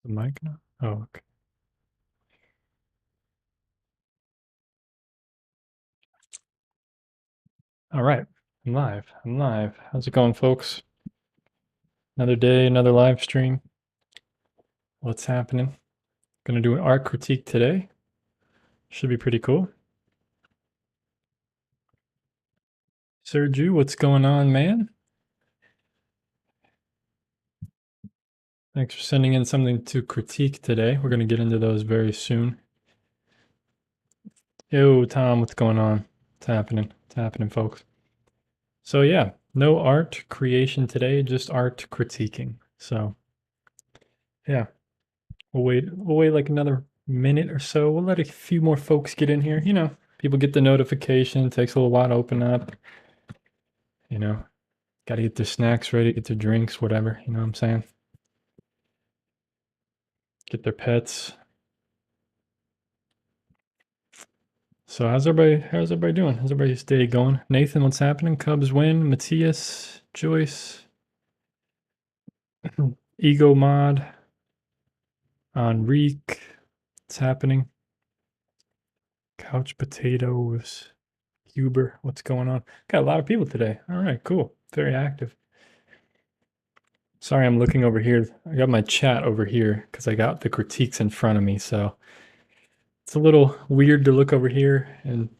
The mic now? Oh, okay. All right. I'm live. I'm live. How's it going, folks? Another day, another live stream. What's happening? Gonna do an art critique today. Should be pretty cool. Sergio, what's going on, man? Thanks for sending in something to critique today. We're gonna get into those very soon. Yo, Tom, what's going on? What's happening? What's happening, folks? So yeah, no art creation today, just art critiquing. So yeah, we'll wait like another minute or so. We'll let a few more folks get in here. You know, people get the notification. It takes a little while to open up. You know, got to get their snacks ready, get their drinks, whatever. You know what I'm saying? Get their pets. So how's everybody doing? How's everybody's day going? Nathan, what's happening? Cubs win. Matthias, Joyce, Ego Mod, Enrique, what's happening? Couch Potatoes, Huber, what's going on? Got a lot of people today. All right, cool. Very active. Sorry, I'm looking over here. I got my chat over here because I got the critiques in front of me. So it's a little weird to look over here and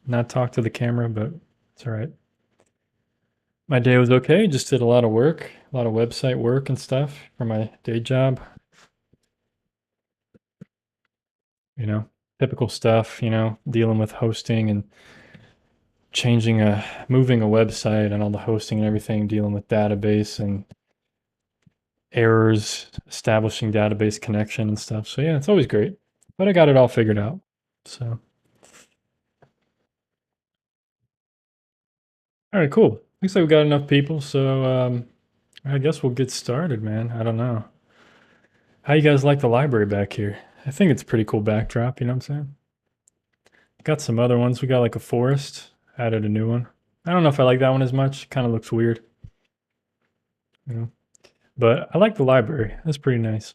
not talk to the camera, but it's all right. My day was okay. Just did a lot of work, a lot of website work and stuff for my day job. You know, typical stuff, dealing with hosting and moving a website and all the hosting and everything, dealing with database and errors, establishing database connection and stuff. So yeah, it's always great. But I got it all figured out. So all right, cool. Looks like we got enough people, so I guess we'll get started, man. I don't know. How you guys like the library back here? I think it's a pretty cool backdrop, you know what I'm saying? Got some other ones. We got like a forest, added a new one. I don't know if I like that one as much. Kind of looks weird, you know. But I like the library. That's pretty nice.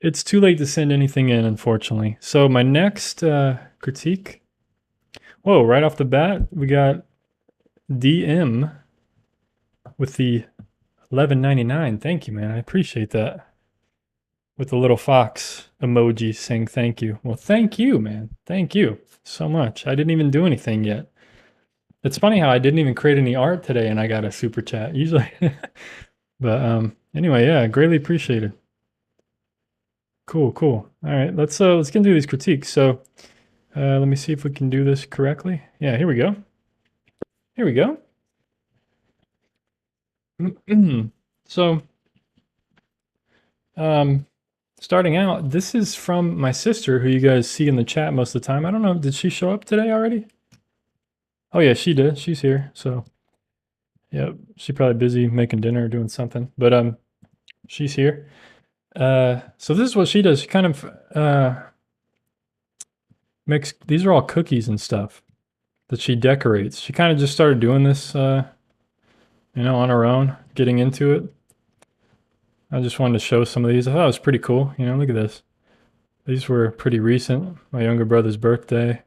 It's too late to send anything in, unfortunately. So my next critique. Whoa! Right off the bat, we got DM with the 11.99. Thank you, man. I appreciate that. With the little fox emoji saying thank you. Well, thank you, man. Thank you so much. I didn't even do anything yet. It's funny how I didn't even create any art today and I got a super chat. Usually, but anyway, yeah, greatly appreciated. Cool, cool. All right, let's get into these critiques. So let me see if we can do this correctly. Yeah, here we go. Here we go. So, starting out, this is from my sister, who you guys see in the chat most of the time. I don't know, did she show up today already? Oh yeah, she did. She's here. So, yeah, she's probably busy making dinner or doing something. But she's here. So this is what she does. She kind of makes, these are all cookies and stuff that she decorates. She kind of just started doing this, on her own, getting into it. I just wanted to show some of these. I thought it was pretty cool. Look at this. These were pretty recent. My younger brother's birthday,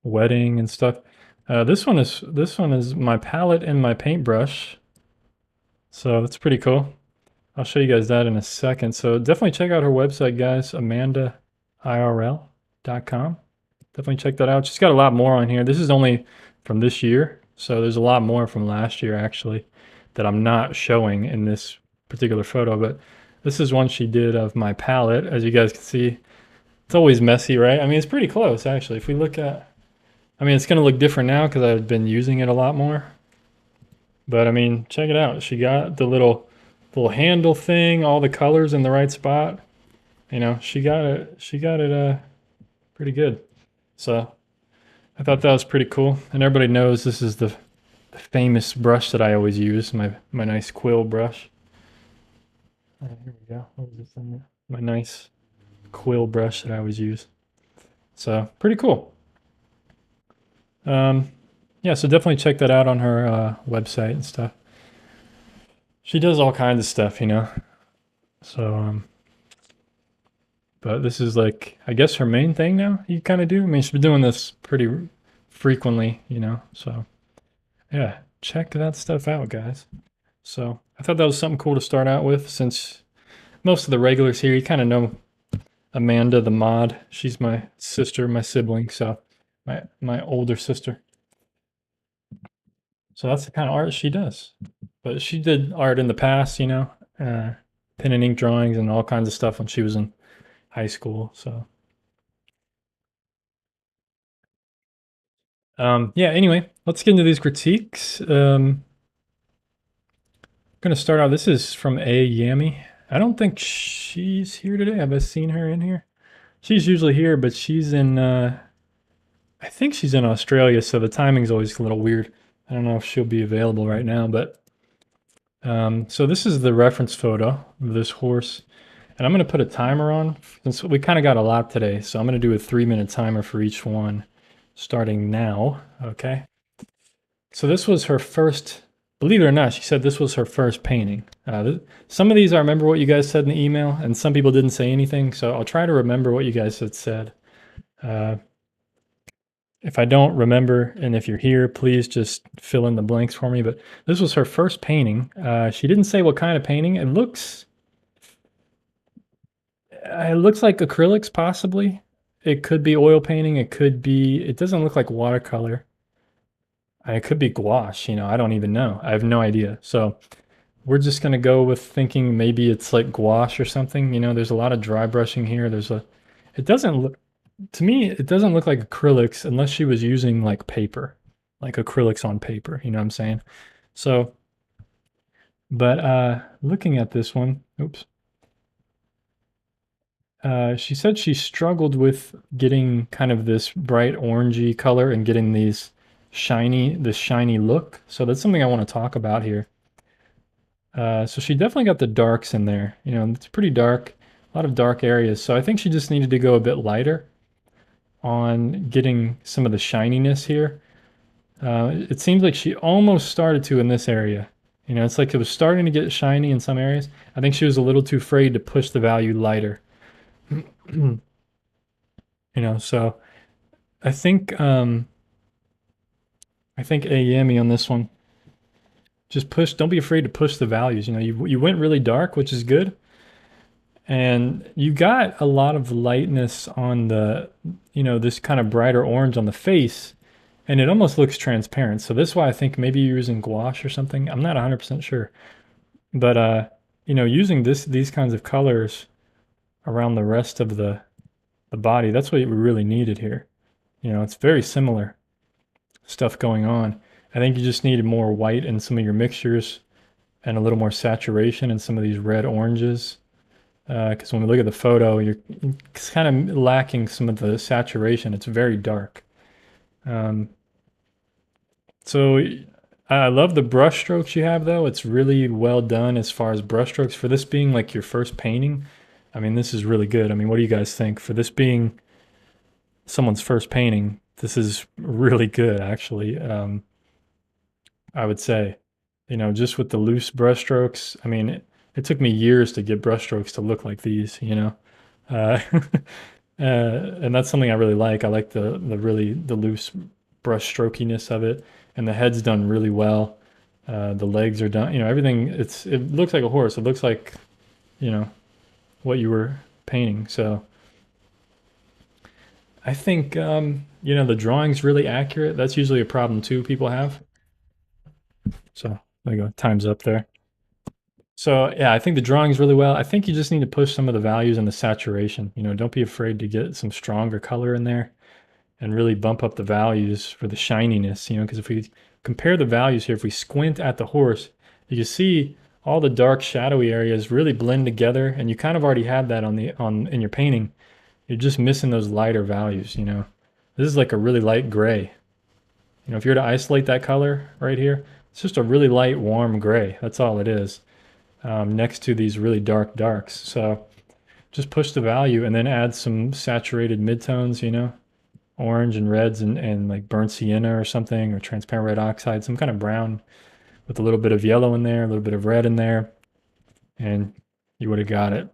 wedding and stuff. This one is my palette and my paintbrush. So that's pretty cool. I'll show you guys that in a second. So definitely check out her website, guys, amandairl.com. Definitely check that out. She's got a lot more on here. This is only from this year. So there's a lot more from last year, actually, that I'm not showing in this particular photo. But this is one she did of my palette. As you guys can see, it's always messy, right? I mean, it's pretty close, actually. If we look at, I mean, it's going to look different now because I've been using it a lot more. But I mean, check it out. She got the little handle thing, all the colors in the right spot. She got it pretty good. So I thought that was pretty cool. And everybody knows this is the famous brush that I always use, my nice quill brush. Here we go. What was this in there? My nice quill brush that I always use. So pretty cool. Yeah, yeah, so definitely check that out on her website and stuff. She does all kinds of stuff, you know. So, but this is like, I guess her main thing now. You kind of do. I mean, she's been doing this pretty frequently, you know. So, yeah, check that stuff out, guys. So, I thought that was something cool to start out with, since most of the regulars here, you kind of know Amanda, the mod. She's my sister, my sibling, so my older sister. So that's the kind of art she does. But she did art in the past, you know, pen and ink drawings and all kinds of stuff when she was in high school. So, yeah, anyway, let's get into these critiques. I'm going to start out. This is from A. Yami. I don't think she's here today. Have I seen her in here? She's usually here, but she's in, I think she's in Australia, so the timing's always a little weird. I don't know if she'll be available right now, but so this is the reference photo of this horse. And I'm going to put a timer on, since we kind of got a lot today. So I'm going to do a 3-minute timer for each one, starting now, okay? So this was her first, believe it or not, she said this was her first painting. Some of these I remember what you guys said in the email, and some people didn't say anything, so I'll try to remember what you guys had said. If I don't remember, and if you're here, please just fill in the blanks for me, but this was her first painting. She didn't say what kind of painting. It looks like acrylics, possibly. It could be oil painting. It could be, it doesn't look like watercolor. It could be gouache, you know, I don't even know. I have no idea. So we're just going to go with thinking maybe it's like gouache or something. You know, there's a lot of dry brushing here. It doesn't look, to me, it doesn't look like acrylics unless she was using like paper, like acrylics on paper. You know what I'm saying? So, but looking at this one, oops. She said she struggled with getting kind of this bright orangey color and getting this shiny look. So that's something I want to talk about here. So she definitely got the darks in there. You know, it's pretty dark, a lot of dark areas. So I think she just needed to go a bit lighter on getting some of the shininess here. It seems like she almost started to in this area. You know, it's like it was starting to get shiny in some areas. I think she was a little too afraid to push the value lighter. You know, so I think Ayami on this one. Just push, don't be afraid to push the values. You know, you went really dark, which is good. And you got a lot of lightness on the, you know, this kind of brighter orange on the face, and it almost looks transparent. So this is why I think maybe you're using gouache or something. I'm not 100% sure. But you know, using these kinds of colors around the rest of the body, that's what we really needed here. You know, it's very similar stuff going on. I think you just needed more white in some of your mixtures and a little more saturation in some of these red oranges. Because when we look at the photo, you're kind of lacking some of the saturation. It's very dark. So I love the brush strokes you have, though. It's really well done as far as brush strokes. For this being like your first painting, I mean, this is really good. I mean, what do you guys think? For this being someone's first painting, this is really good, actually. I would say, you know, just with the loose brush strokes. I mean, it took me years to get brush strokes to look like these, you know. Uh, and that's something I really like. I like the loose brush strokiness of it, and the head's done really well. The legs are done, you know, everything. It looks like a horse. It looks like, you know, what you were painting. So I think, you know, the drawing's really accurate. That's usually a problem too people have. So there you go. Time's up there. So yeah, I think the drawing's really well. I think you just need to push some of the values and the saturation. You know, don't be afraid to get some stronger color in there and really bump up the values for the shininess, you know, because if we compare the values here, if we squint at the horse, you can see all the dark shadowy areas really blend together, and you kind of already had that in your painting. You're just missing those lighter values, you know. This is like a really light gray. You know, if you were to isolate that color right here, it's just a really light, warm gray. That's all it is, next to these really dark darks. So just push the value and then add some saturated midtones, you know. orange and reds and like burnt sienna or something, or transparent red oxide, some kind of brown with a little bit of yellow in there, a little bit of red in there, and you would have got it.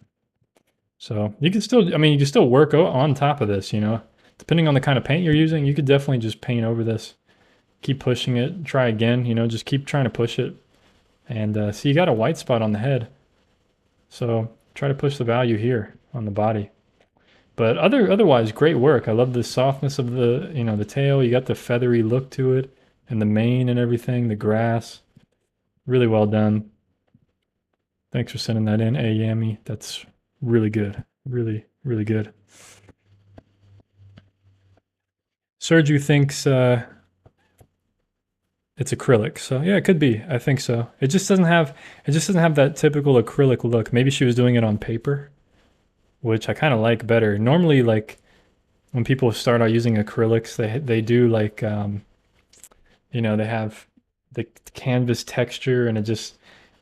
So you can still, I mean, you can still work on top of this, you know, depending on the kind of paint you're using. You could definitely just paint over this, keep pushing it, try again, you know, just keep trying to push it. And see, you got a white spot on the head. So try to push the value here on the body. But otherwise, great work. I love the softness of the, you know, the tail. You got the feathery look to it and the mane and everything, the grass. Really well done. Thanks for sending that in, Yami. That's really good. Really, really good. Sergio thinks it's acrylic. So yeah, it could be. I think so. It just doesn't have that typical acrylic look. Maybe she was doing it on paper, which I kind of like better. Normally, like when people start out using acrylics, they do like you know, they have the canvas texture, and it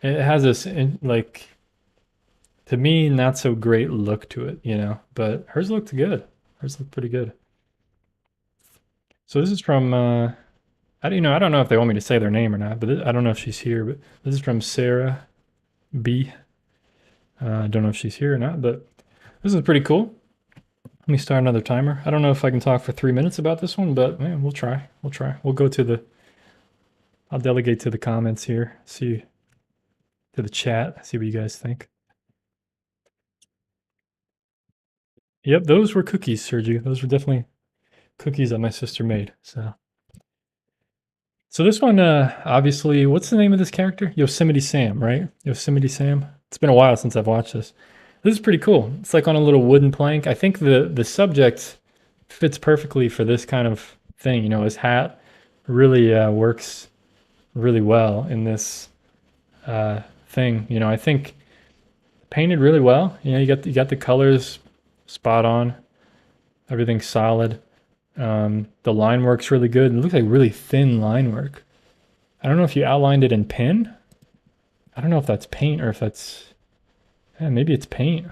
has this like, to me, not so great look to it, you know. But hers looked good. Hers looked pretty good. So this is from I don't know if they want me to say their name or not, but I don't know if she's here. But this is from Sarah B. I don't know if she's here or not, but this is pretty cool. Let me start another timer. I don't know if I can talk for 3 minutes about this one, but man, we'll try. We'll try. We'll go to the. I'll delegate to the comments here. See to the chat. See what you guys think. Yep, those were cookies, Sergio. Those were definitely cookies that my sister made. So this one, obviously, what's the name of this character? Yosemite Sam, right? Yosemite Sam. It's been a while since I've watched this. This is pretty cool. It's like on a little wooden plank. I think the subject fits perfectly for this kind of thing. You know, his hat really works really well in this thing. You know, I think painted really well. You know, you got the colors spot on. Everything's solid. The line work's really good. It looks like really thin line work. I don't know if you outlined it in pen. I don't know if that's paint or if that's, maybe it's paint.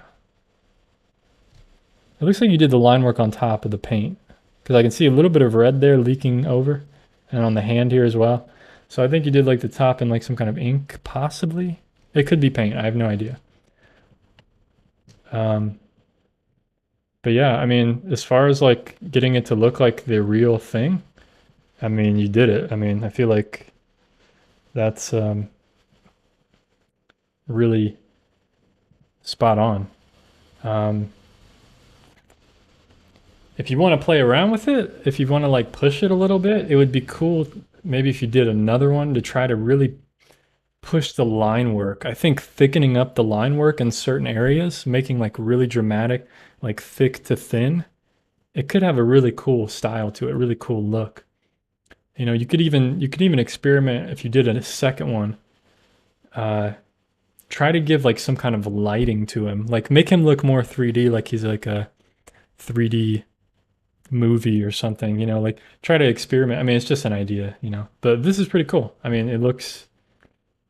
It looks like you did the line work on top of the paint, because I can see a little bit of red there leaking over, and on the hand here as well. So I think you did like the top in like some kind of ink, possibly. It could be paint. I have no idea. But yeah, I mean, as far as like getting it to look like the real thing, I mean, you did it. I mean, I feel like that's really spot on. If you want to play around with it, if you want to like push it a little bit, it would be cool maybe if you did another one to try to really push the line work. I think thickening up the line work in certain areas, making like really dramatic, like thick to thin, it could have a really cool style to it, really cool look. You know, you could even experiment if you did a second one. Try to give like some kind of lighting to him, like make him look more 3D, like he's like a 3D movie or something. You know, like try to experiment. I mean, it's just an idea, you know, but this is pretty cool. I mean, it looks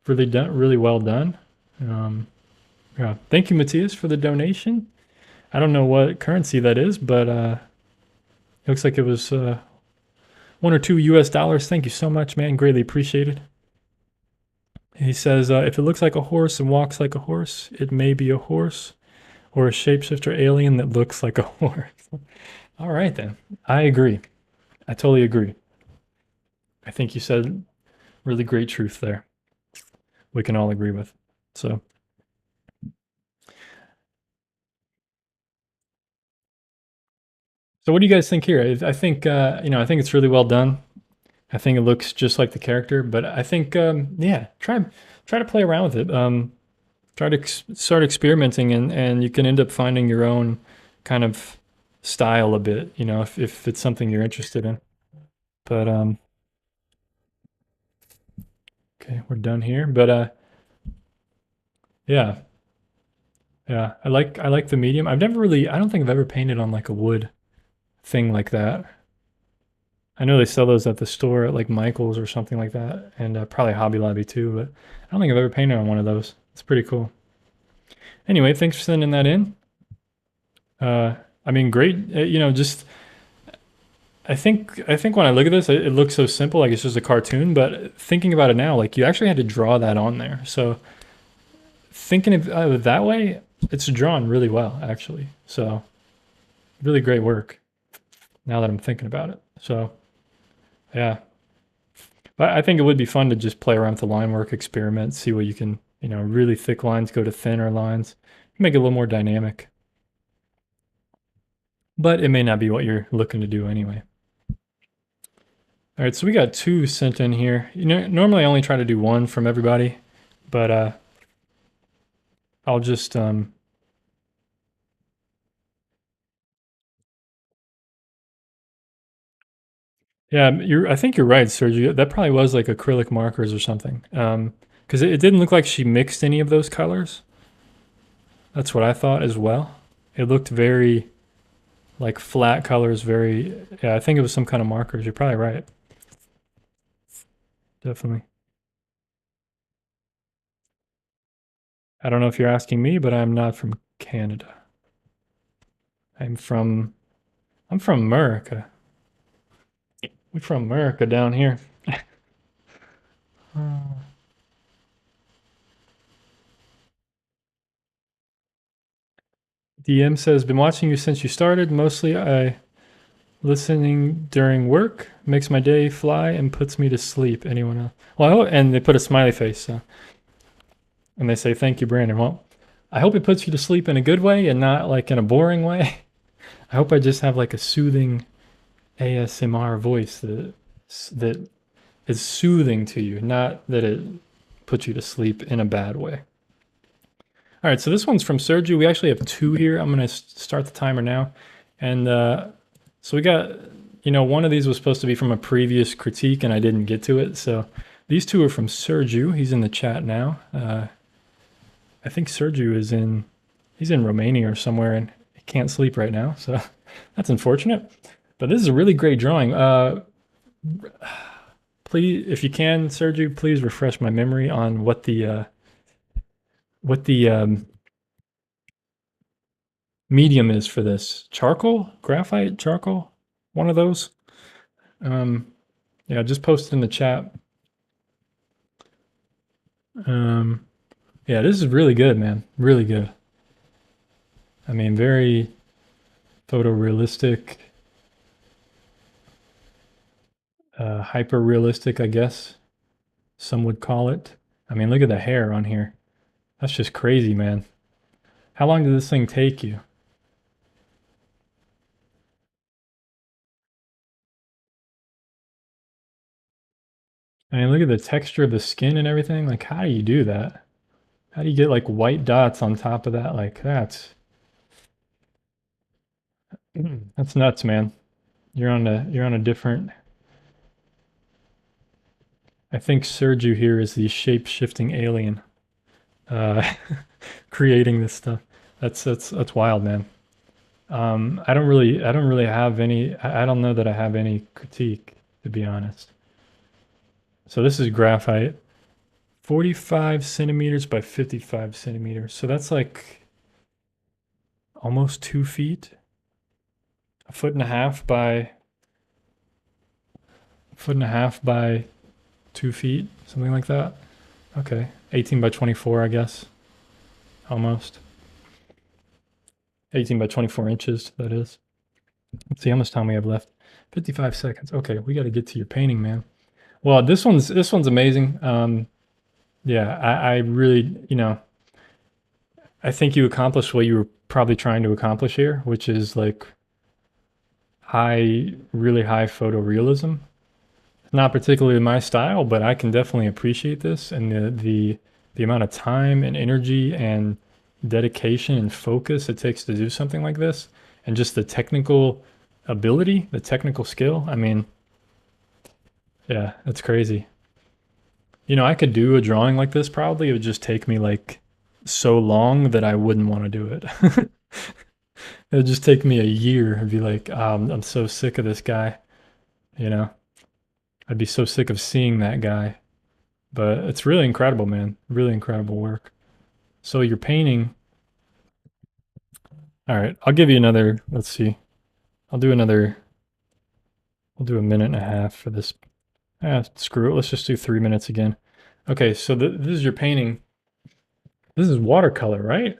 really done, really well done. Yeah, thank you, Matthias, for the donation. I don't know what currency that is, but it looks like it was $1 or $2 US. Thank you so much, man. Greatly appreciated. He says, if it looks like a horse and walks like a horse, it may be a horse or a shapeshifter alien that looks like a horse. All right, then. I agree. I totally agree. I think you said really great truth there. We can all agree with. So what do you guys think here? I think I think it's really well done. I think it looks just like the character, but I think yeah, try to play around with it. Try to start experimenting, and you can end up finding your own kind of style a bit, you know, if it's something you're interested in. But okay, we're done here. But yeah. Yeah, I like the medium. I don't think I've ever painted on like a wood thing like that. I know they sell those at the store at like Michael's or something like that, and probably Hobby Lobby too, but I don't think I've ever painted on one of those. It's pretty cool. Anyway, thanks for sending that in. I mean, great. You know, just I think when I look at this, it looks so simple, like it's just a cartoon. But thinking about it now, like you actually had to draw that on there. So thinking of it that way, it's drawn really well, actually. So really great work. Now that I'm thinking about it. So yeah, but I think it would be fun to just play around with the line work, experiment, see what you can, really thick lines go to thinner lines, make it a little more dynamic. But it may not be what you're looking to do anyway. All right, so we got 2 sent in here. Normally I only try to do 1 from everybody, but I'll just yeah, I think you're right, Sergio. That probably was like acrylic markers or something. Because it didn't look like she mixed any of those colors. That's what I thought as well. It looked very like flat colors, very, yeah, I think it was some kind of markers. You're probably right. Definitely. I don't know if you're asking me, but I'm not from Canada. I'm from I'm from America. We're from America down here. DM says, been watching you since you started. Mostly I listening during work. Makes my day fly and puts me to sleep. Anyone else? Well, and they put a smiley face. And they say, thank you, Brandon. Well, I hope it puts you to sleep in a good way and not like in a boring way. I hope I just have like a soothing ASMR voice that is soothing to you, not that it puts you to sleep in a bad way. All right, so this one's from Sergio. We actually have 2 here. I'm going to start the timer now. And so we got, one of these was supposed to be from a previous critique and I didn't get to it. So these 2 are from Sergio. He's in the chat now. I think Sergio he's in Romania or somewhere and he can't sleep right now. So that's unfortunate. But this is a really great drawing. Please, if you can, Sergio, please refresh my memory on what the medium is for this. Charcoal? Graphite? Charcoal? One of those? Yeah, just post it in the chat. Yeah, this is really good, man. Really good. I mean, very photorealistic, hyper realistic, I guess some would call it. I mean, look at the hair on here. That's just crazy, man. How long did this thing take you? I mean, look at the texture of the skin and everything. Like, how do you do that? How do you get like white dots on top of that? Like, that's nuts, man. You're on a different. I think Sergio here is the shape-shifting alien, uh, creating this stuff. That's wild, man. I don't really have any. I don't know that I have any critique, to be honest. So this is graphite, 45 centimeters by 55 centimeters. So that's like almost 2 feet, a foot and a half by 2 feet, something like that. Okay, 18 by 24, I guess, almost. 18 by 24 inches, that is. Let's see how much time we have left. 55 seconds. Okay, we got to get to your painting, man. Well, this one's amazing. Yeah, I really, I think you accomplished what you were probably trying to accomplish here, which is like really high photorealism. Not particularly my style, but I can definitely appreciate this and the amount of time and energy and dedication and focus it takes to do something like this, and just the technical ability, the technical skill. I mean, yeah, that's crazy. I could do a drawing like this probably. It would just take me like so long that I wouldn't want to do it. It would just take me a year and be like, I'm so sick of this guy, you know? I'd be so sick of seeing that guy. But it's really incredible, man. Really incredible work. So you're painting. All right, I'll give you another, let's see. I'll do another We'll do a minute and a half for this. Screw it. Let's just do 3 minutes again. Okay, so this is your painting. This is watercolor, right?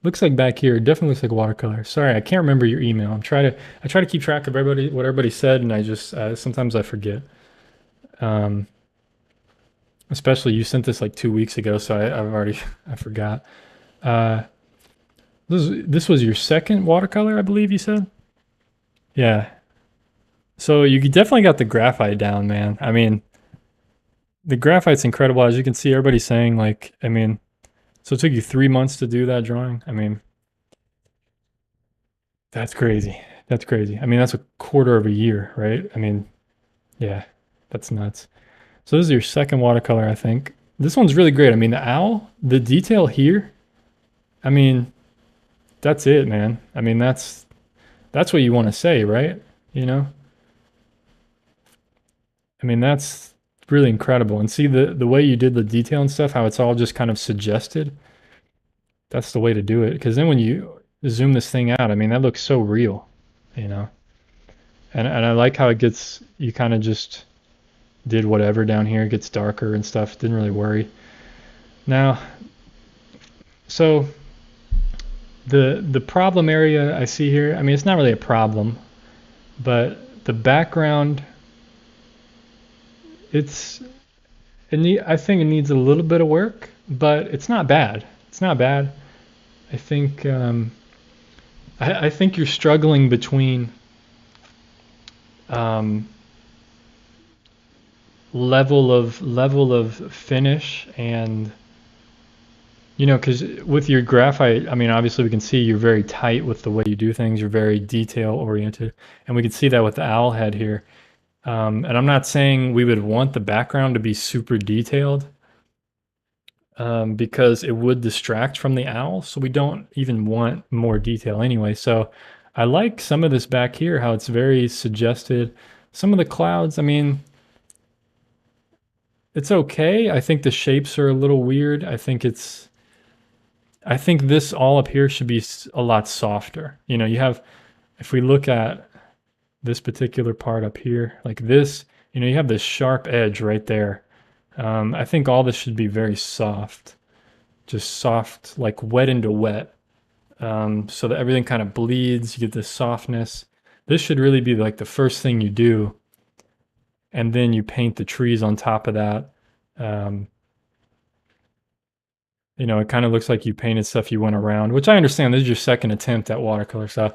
Looks like back here. It definitely looks like watercolor. Sorry, I can't remember your email. I try to keep track of everybody, what everybody said, and I just sometimes I forget. Um, Especially you sent this like 2 weeks ago, so I've already I forgot. Uh, this was your second watercolor, I believe you said. Yeah. So you definitely got the graphite down, man. I mean, the graphite's incredible. As you can see, everybody's saying like, I mean, so it took you 3 months to do that drawing. I mean, that's crazy. That's crazy. I mean, that's a quarter of a year, right? I mean, yeah, that's nuts. So this is your second watercolor, I think. This one's really great. I mean, the owl, the detail here, I mean, that's it, man. I mean, that's what you want to say, right? You know? I mean, that's really incredible. And see the way you did the detail and stuff, how it's all just kind of suggested. That's the way to do it. Because then when you zoom this thing out, I mean, that looks so real, you know? And I like how it gets, you kind of just did whatever down here, it gets darker and stuff. Didn't really worry. Now, so the problem area I see here, I mean, it's not really a problem, but the background, I think it needs a little bit of work, but it's not bad. It's not bad. I think I think you're struggling between um, level of finish and because with your graphite, I mean, obviously we can see you're very tight with the way you do things. You're very detail oriented, and we can see that with the owl head here. And I'm not saying we would want the background to be super detailed, because it would distract from the owl. So we don't even want more detail anyway. So I like some of this back here, how it's very suggested. Some of the clouds, I mean, it's okay. I think the shapes are a little weird. I think this all up here should be a lot softer. If we look at this particular part up here, like this, you have this sharp edge right there. I think all this should be very soft, just soft, like wet into wet, so that everything kind of bleeds. You get this softness. This should really be like the first thing you do, and then you paint the trees on top of that. Um, it kind of looks like you painted stuff you went around, which I understand. This is your second attempt at watercolor, so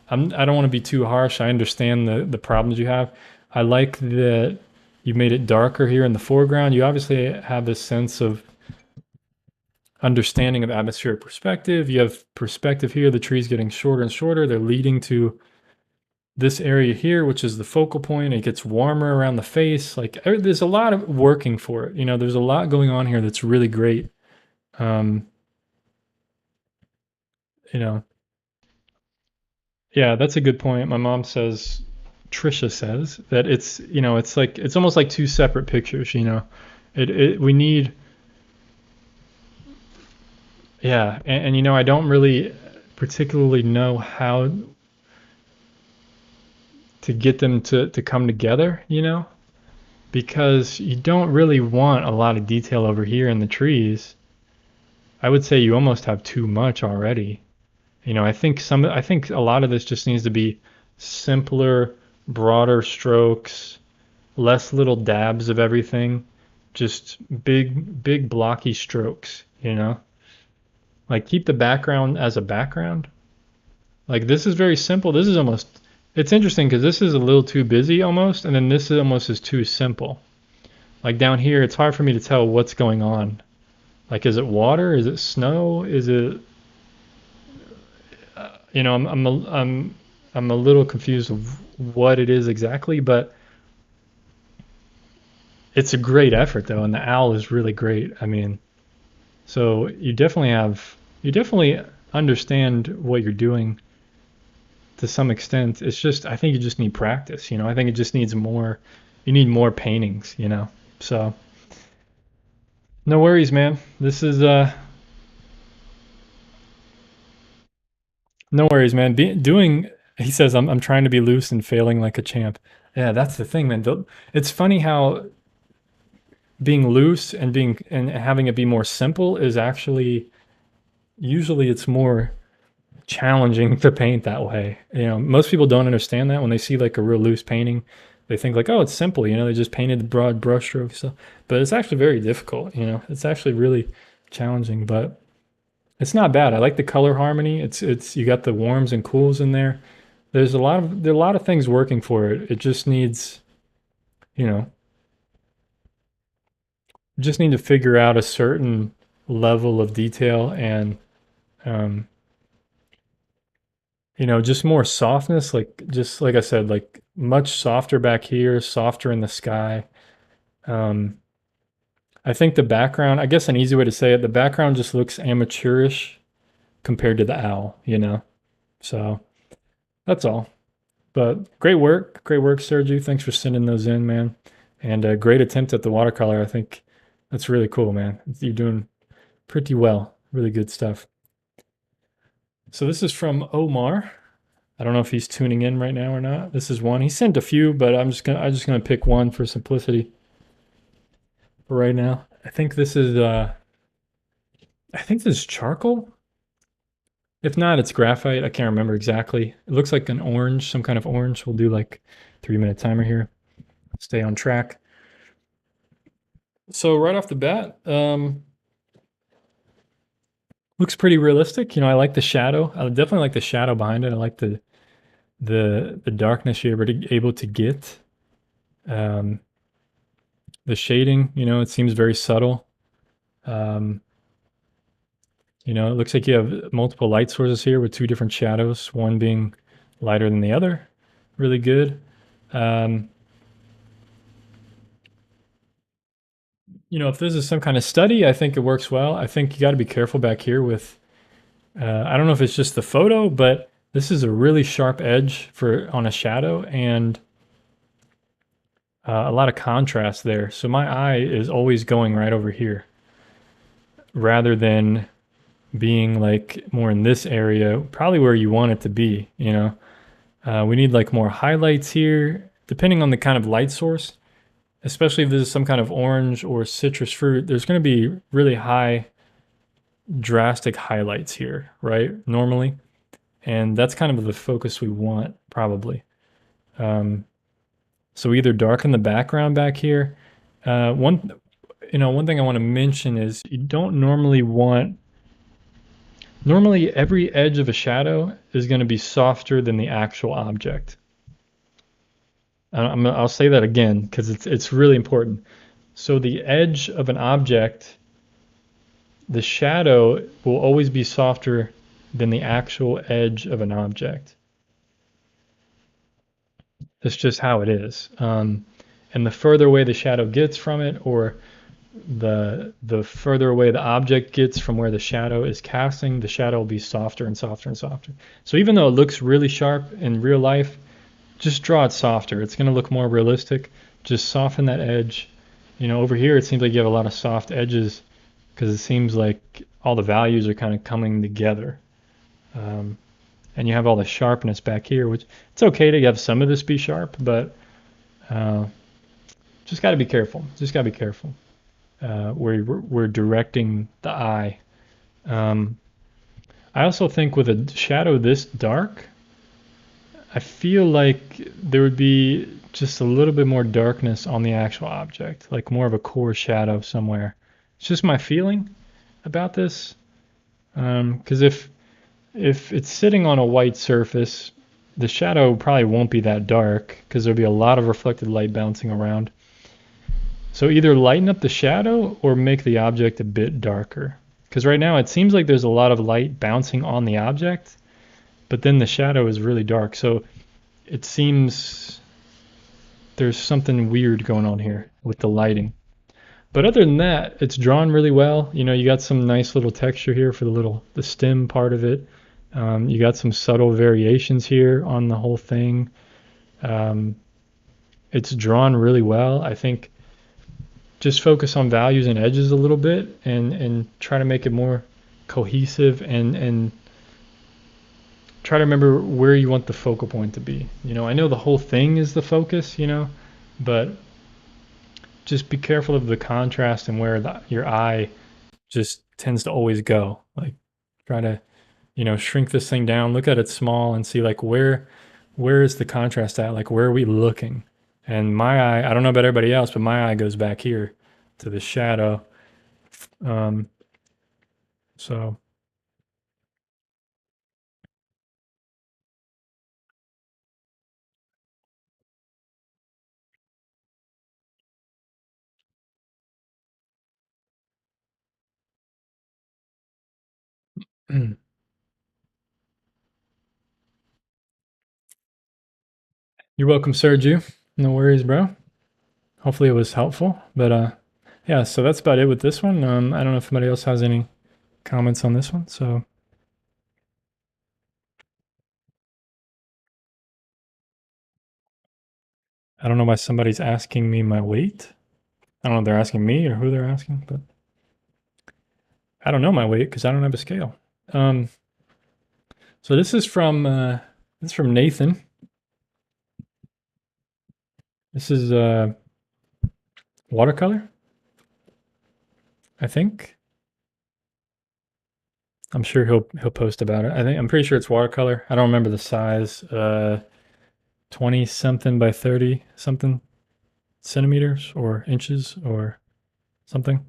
I don't want to be too harsh. I understand the problems you have. I like that you made it darker here in the foreground. You obviously have this sense of understanding of atmospheric perspective. You have perspective here. The tree's getting shorter and shorter. They're leading to this area here, which is the focal point. It gets warmer around the face. Like there's a lot of working for it. There's a lot going on here that's really great. Um, you know, yeah, that's a good point. My mom says, Trisha says that it's almost like two separate pictures. We need, yeah, and I don't really particularly know how to get them to come together. Because you don't really want a lot of detail over here in the trees. I would say you almost have too much already. I think a lot of this just needs to be simpler, broader strokes, less little dabs of everything, just big blocky strokes. Like keep the background as a background. Like this is very simple. It's interesting because this is a little too busy almost, and then this is almost is too simple. Like down here, it's hard for me to tell what's going on. Like, is it water? Is it snow? Is it I'm a little confused of what it is exactly, but it's a great effort though, and the owl is really great. I mean, so you definitely understand what you're doing to some extent. It's just I think you just need practice. I think it just needs more. You need more paintings. So no worries, man. This is no worries, man. He says I'm trying to be loose and failing like a champ. Yeah, that's the thing, man. It's funny how being loose and being and having it be more simple is actually usually it's more challenging to paint that way. You know, most people don't understand that when they see like a real loose painting. They think like, oh, it's simple. You know, they just painted the broad brush stroke stuff, but it's actually very difficult. You know, it's actually really challenging, but it's not bad. I like the color harmony. It's you got the warms and cools in there. There are a lot of things working for it. It just needs, you know, just need to figure out a certain level of detail and um, you know, just more softness, like just like I said, like much softer back here, softer in the sky. Um, I think the background, I guess an easy way to say it, the background just looks amateurish compared to the owl, you know? So that's all. But great work, Sergio. Thanks for sending those in, man. And a great attempt at the watercolor. I think that's really cool, man. You're doing pretty well. Really good stuff. So this is from Omar. I don't know if he's tuning in right now or not. This is one. He sent a few, but I'm just gonna pick one for simplicity for right now. I think this is charcoal. If not, it's graphite. I can't remember exactly. It looks like an orange, some kind of orange. We'll do like 3 minute timer here. Stay on track. So right off the bat, looks pretty realistic. You know, I like the shadow. I definitely like the shadow behind it. I like the darkness you're able to get. Um, the shading, you know, it seems very subtle. Um, you know, it looks like you have multiple light sources here with two different shadows, one being lighter than the other. Really good. Um, you know, if this is some kind of study, I think it works well. I think you got to be careful back here with, I don't know if it's just the photo, but this is a really sharp edge for on a shadow and a lot of contrast there. So my eye is always going right over here rather than being like more in this area, probably where you want it to be, you know. We need like more highlights here, depending on the kind of light source, especially if this is some kind of orange or citrus fruit, there's going to be really high drastic highlights here, right? Normally. And that's kind of the focus we want probably. So either darken the background back here. One thing I want to mention is you don't normally want normally every edge of a shadow is going to be softer than the actual object. I'll say that again because it's really important. So the edge of an object, the shadow will always be softer than the actual edge of an object. That's just how it is. And the further away the shadow gets from it, or the further away the object gets from where the shadow is casting, the shadow will be softer and softer and softer. So even though it looks really sharp in real life, just draw it softer. It's going to look more realistic. Just soften that edge. You know, over here it seems like you have a lot of soft edges because it seems like all the values are kind of coming together. And you have all the sharpness back here, which it's okay to have some of this be sharp, but just got to be careful. Just got to be careful where we're directing the eye. I also think with a shadow this dark, I feel like there would be just a little bit more darkness on the actual object, like more of a core shadow somewhere. It's just my feeling about this. Because if it's sitting on a white surface, the shadow probably won't be that dark because there'll be a lot of reflected light bouncing around. So either lighten up the shadow or make the object a bit darker. Because right now it seems like there's a lot of light bouncing on the object, but then the shadow is really dark. So it seems there's something weird going on here with the lighting. But other than that, it's drawn really well. You know, you got some nice little texture here for the stem part of it. You got some subtle variations here on the whole thing. It's drawn really well. I think just focus on values and edges a little bit and try to make it more cohesive and try to remember where you want the focal point to be. I know the whole thing is the focus, but just be careful of the contrast and where your eye just tends to always go. Like try to, shrink this thing down, look at it small and see like where is the contrast at? Like where are we looking? And my eye, I don't know about everybody else, but my eye goes back here to the shadow. Um, so you're welcome, Sergio. No worries, bro. Hopefully it was helpful. But yeah, so that's about it with this one. I don't know if somebody else has any comments on this one. So I don't know why somebody's asking me my weight. I don't know if they're asking me or who they're asking, but I don't know my weight because I don't have a scale. So this is from Nathan. This is watercolor, I think. I'm sure he'll post about it. I'm pretty sure it's watercolor. I don't remember the size. 20 something by 30 something centimeters or inches or something.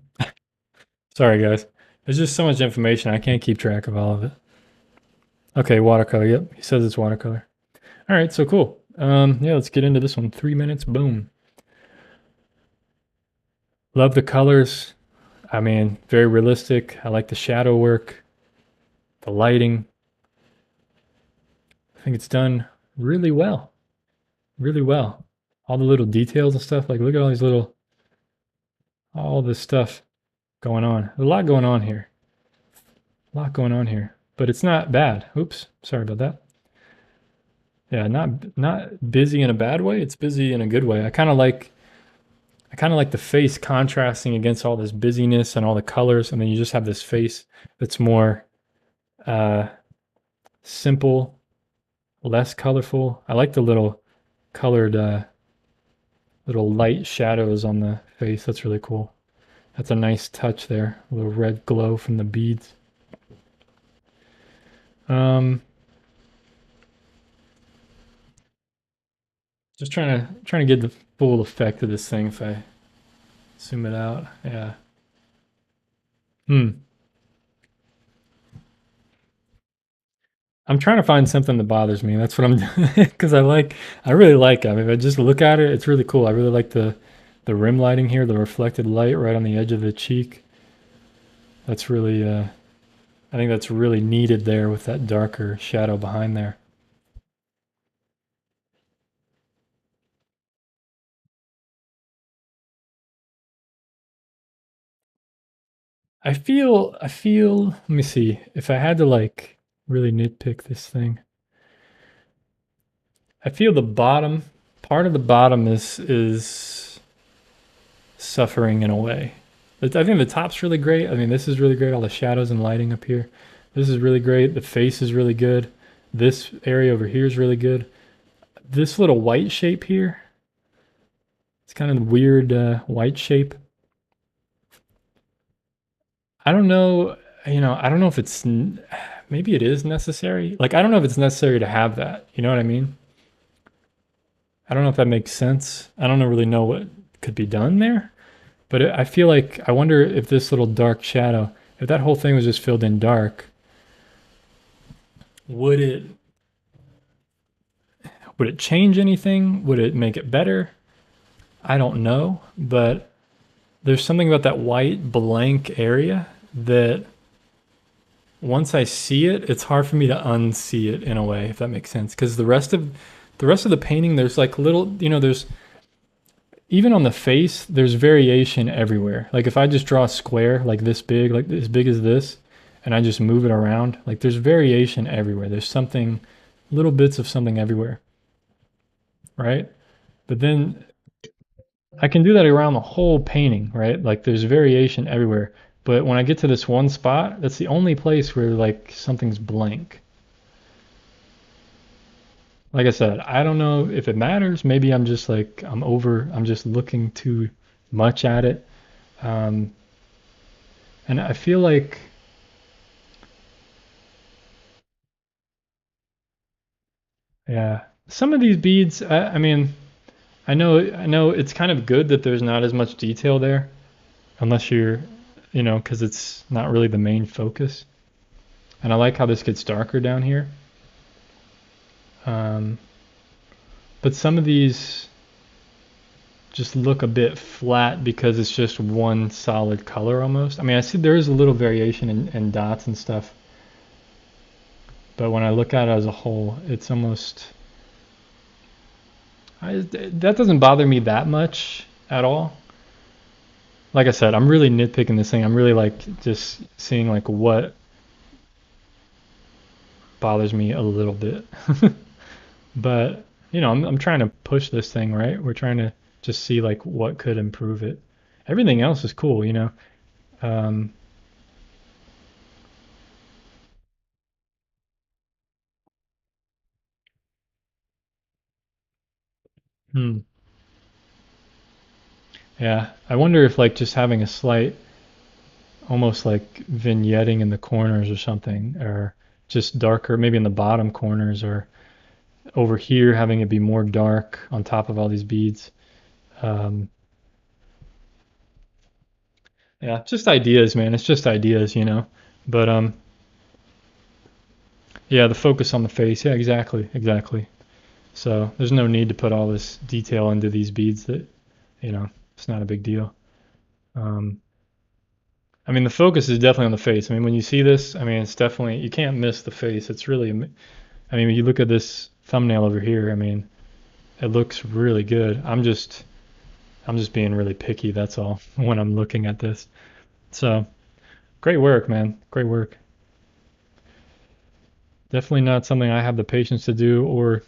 Sorry guys. There's just so much information. I can't keep track of all of it. Okay, watercolor. Yep, he says it's watercolor. All right, so cool. Yeah, let's get into this one. 3 minutes. Boom. Love the colors. I mean, very realistic. I like the shadow work, the lighting. I think it's done really well. Really well. All the little details and stuff. Like, look at all this stuff going on. A lot going on here. A lot going on here. But it's not bad. Oops, sorry about that. Yeah, not busy in a bad way. It's busy in a good way. I kind of like the face contrasting against all this busyness and all the colors, and then you just have this face that's more simple, less colorful. I like the little colored, little light shadows on the face. That's really cool. That's a nice touch there. A little red glow from the beads. Just trying to get the full effect of this thing if I zoom it out. Yeah. I'm trying to find something that bothers me. That's what I'm doing because I really like it. I mean, if I just look at it, it's really cool. I really like the rim lighting here, the reflected light right on the edge of the cheek. That's really I think that's really needed there with that darker shadow behind there. Let me see. If I had to like really nitpick this thing, I feel the bottom part of the bottom is suffering in a way. I think the top's really great. I mean, this is really great. All the shadows and lighting up here. This is really great. The face is really good. This area over here is really good. This little white shape here, it's kind of weird white shape. I don't know, I don't know if it's, maybe it is necessary. Like, I don't know if it's necessary to have that. You know what I mean? I don't know if that makes sense. I don't really know what could be done there. But I feel like, I wonder if this little dark shadow, if that whole thing was just filled in dark, would it change anything? Would it make it better? I don't know, but there's something about that white blank area that once I see it, it's hard for me to unsee it in a way, if that makes sense. Because the rest of the painting, there's like little, there's even on the face, there's variation everywhere. Like if I just draw a square like as big as this, and I just move it around, like there's variation everywhere. There's something, little bits of something everywhere, right? But then I can do that around the whole painting, right? Like there's variation everywhere. But when I get to this one spot, that's the only place where like something's blank. like I said, I don't know if it matters. Maybe I'm just like I'm just looking too much at it. Um, and I feel like, yeah, some of these beads, I mean, I know it's kind of good that there's not as much detail there, unless you're, because it's not really the main focus. And I like how this gets darker down here. Um, but some of these just look a bit flat because it's just one solid color almost. I mean, I see there is a little variation in dots and stuff, but when I look at it as a whole, it's almost, that doesn't bother me that much at all. Like I said, I'm really nitpicking this thing. I'm really like just seeing like what bothers me a little bit. But, I'm trying to push this thing, right? We're trying to just see like what could improve it. Everything else is cool. Um, hmm. Yeah, I wonder if like just having a slight, almost like vignetting in the corners or something, or just darker, maybe in the bottom corners, or over here having it be more dark on top of all these beads. Um, yeah, just ideas, man. It's just ideas. But yeah, the focus on the face. Yeah, exactly, exactly. So there's no need to put all this detail into these beads that, it's not a big deal. Um, I mean, the focus is definitely on the face. I mean, when you see this, I mean, it's definitely, you can't miss the face. It's really, I mean, when you look at this thumbnail over here, I mean, it looks really good. I'm just being really picky. That's all when I'm looking at this. So great work, man. Great work. Definitely not something I have the patience to do or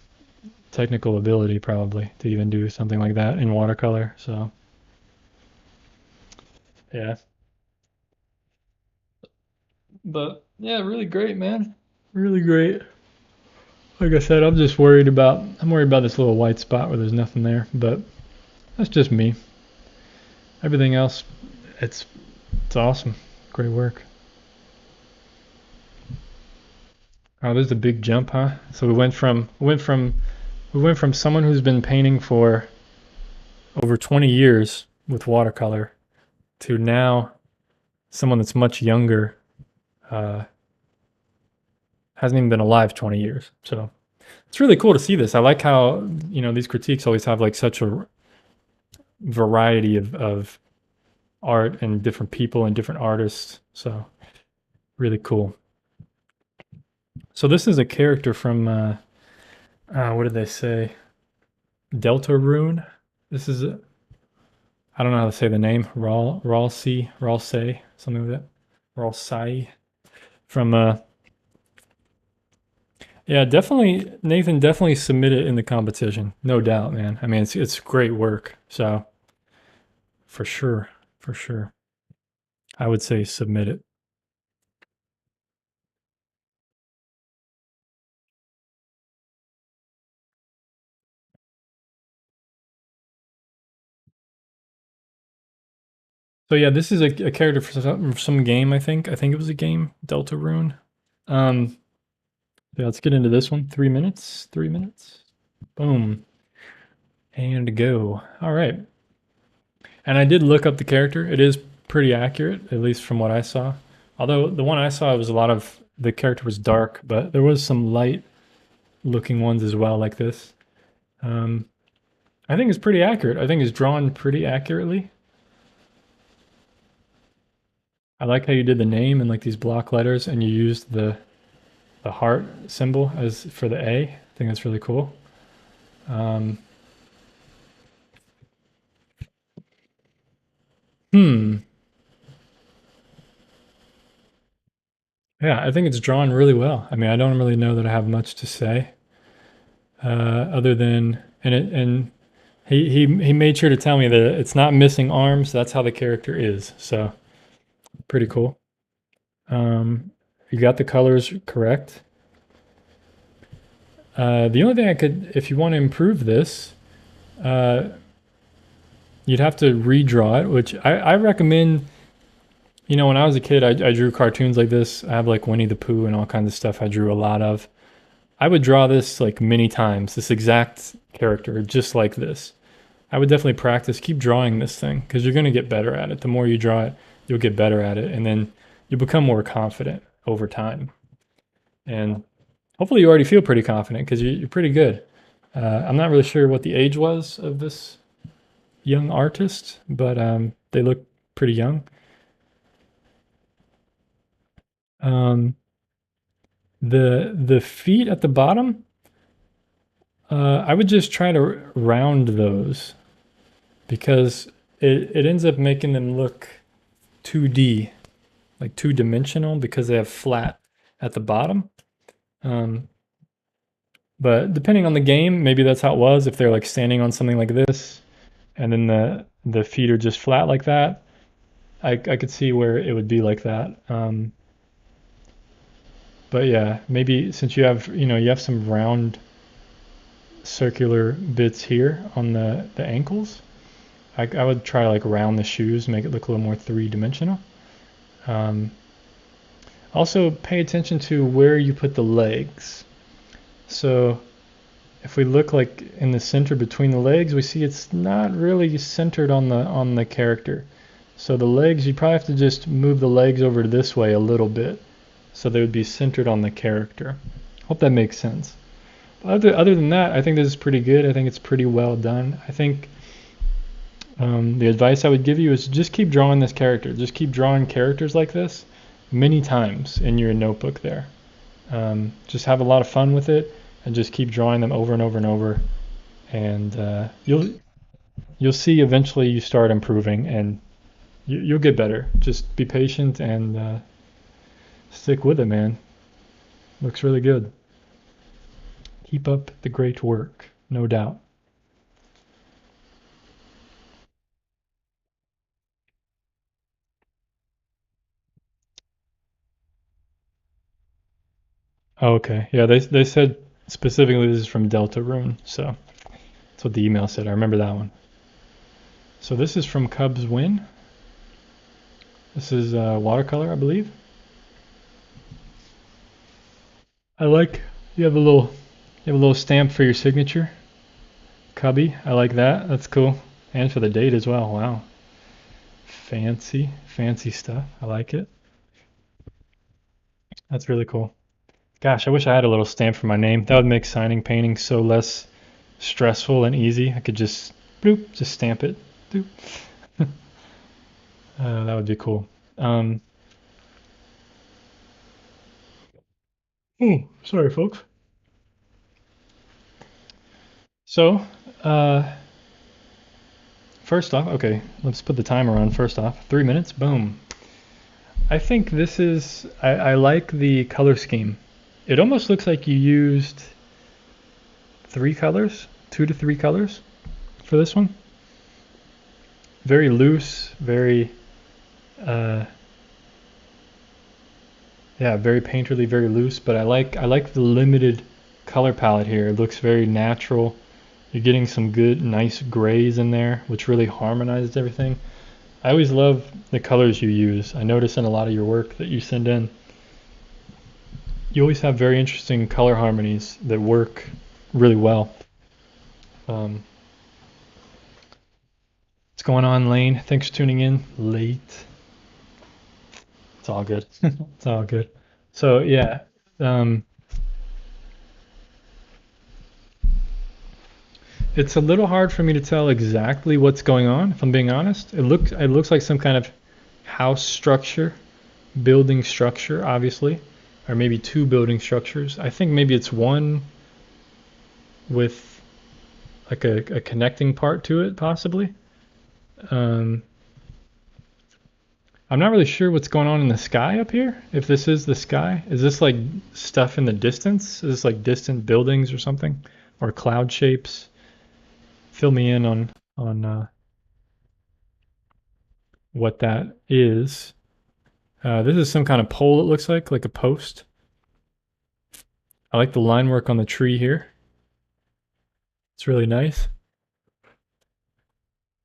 technical ability probably to even do something like that in watercolor. So yeah, but yeah, really great, man. Really great. Like I said, I'm worried about this little white spot where there's nothing there, but that's just me. Everything else, it's it's awesome. Great work. Oh, there's a big jump, huh? So we went from someone who's been painting for over 20 years with watercolor to now someone that's much younger, uh, hasn't even been alive 20 years. So it's really cool to see this. I like how, these critiques always have like such a variety of art and different people and different artists. So really cool. So this is a character from, what did they say? Delta Rune. This is, I don't know how to say the name. Ralsei, something like that. Ralsei from, yeah, definitely, Nathan, definitely submit it in the competition. No doubt, man. I mean, it's great work. So for sure, for sure. I would say submit it. So yeah, this is a character for some game, I think. I think it was a game, Delta Rune. Um, yeah, let's get into this one. 3 minutes, 3 minutes. Boom. And go. All right. And I did look up the character. It is pretty accurate, at least from what I saw. Although the one I saw was a lot of the character was dark, but there was some light looking ones as well, like this. Um, I think it's pretty accurate. I think it's drawn pretty accurately. I like how you did the name and like these block letters, and you used the heart symbol as for the A. I think that's really cool. Um, hmm. Yeah, I think it's drawn really well. I mean, I don't really know that I have much to say, other than and he made sure to tell me that it's not missing arms. That's how the character is. So pretty cool. You got the colors correct. The only thing I could, if you want to improve this, uh, you'd have to redraw it, which I recommend. You know, when I was a kid, I drew cartoons like this. I have like Winnie the Pooh and all kinds of stuff I drew a lot of. I would draw this like many times, this exact character, just like this. I would definitely practice, keep drawing this thing because you're going to get better at it. The more you draw it, you'll get better at it. And then you'll become more confident over time. And hopefully you already feel pretty confident because you're pretty good. I'm not really sure what the age was of this young artist, but they look pretty young. Um, the feet at the bottom, I would just try to round those because it ends up making them look 2D, like two dimensional because they have flat at the bottom. Um, but depending on the game, maybe that's how it was. If they're like standing on something like this, and then the feet are just flat like that, I could see where it would be like that. But yeah, maybe since you have some round circular bits here on the ankles, I would try to like round the shoes, make it look a little more three-dimensional. Um, Also pay attention to where you put the legs. So if we look like in the center between the legs, we see it's not really centered on the character. So the legs, you probably have to just move the legs over this way a little bit so they would be centered on the character. Hope that makes sense. Other than that, I think this is pretty good. I think it's pretty well done. I think the advice I would give you is just keep drawing this character. Just keep drawing characters like this many times in your notebook there. Just have a lot of fun with it and just keep drawing them over and over and over. And you'll see eventually you start improving and you'll get better. Just be patient and stick with it, man. Looks really good. Keep up the great work, no doubt. Oh, okay. Yeah, they said specifically this is from Delta Rune, so that's what the email said. I remember that one. So this is from Cubs Win. This is watercolor, I believe. I like you have a little stamp for your signature, Cubby. I like that. That's cool. And for the date as well. Wow. Fancy, fancy stuff. I like it. That's really cool. Gosh, I wish I had a little stamp for my name. That would make signing painting so less stressful and easy. I could just bloop, just stamp it. Doop. That would be cool. Um, Sorry, folks. So, first off, okay, let's put the timer on first off. 3 minutes, boom. I think this is, I like the color scheme. It almost looks like you used three colors, 2 to 3 colors for this one. Very loose, very, uh, yeah, very painterly, very loose. But I like the limited color palette here. It looks very natural. You're getting some good, nice grays in there, which really harmonizes everything. I always love the colors you use. I notice in a lot of your work that you send in, you always have very interesting color harmonies that work really well. Um, what's going on, Lane? Thanks for tuning in late. It's all good. It's all good. So yeah, um, it's a little hard for me to tell exactly what's going on. If I'm being honest, it looks like some kind of house structure, building structure, obviously, or maybe two building structures. I think maybe it's one with like a connecting part to it, possibly. Um, I'm not really sure what's going on in the sky up here. If this is the sky, is this like stuff in the distance? Is this like distant buildings or something, or cloud shapes? Fill me in on what that is. This is some kind of pole. It looks like a post. I like the line work on the tree here. It's really nice.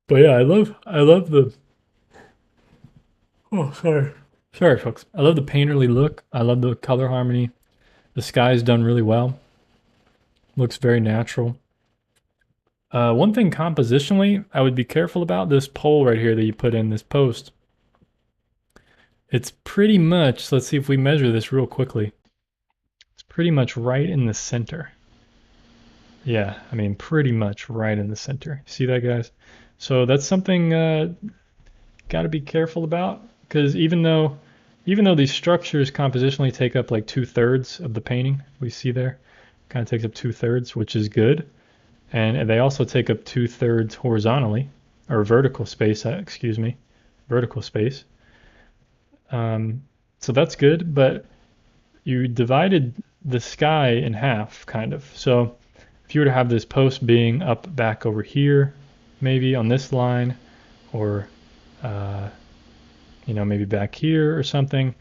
But yeah, I love the, oh, sorry. Sorry, folks. I love the painterly look. I love the color harmony. The sky's done really well. Looks very natural. One thing compositionally, I would be careful about this pole right here that you put in this post. It's pretty much, let's see if we measure this real quickly. It's pretty much right in the center. Yeah, I mean, pretty much right in the center. See that, guys? So that's something got to be careful about, because even though these structures compositionally take up like 2/3 of the painting, we see there, kind of takes up 2/3, which is good, and they also take up 2/3 horizontally, or vertical space, excuse me, vertical space. So that's good, but you divided the sky in half, kind of. So if you were to have this post being up back over here, maybe on this line, or maybe back here or something,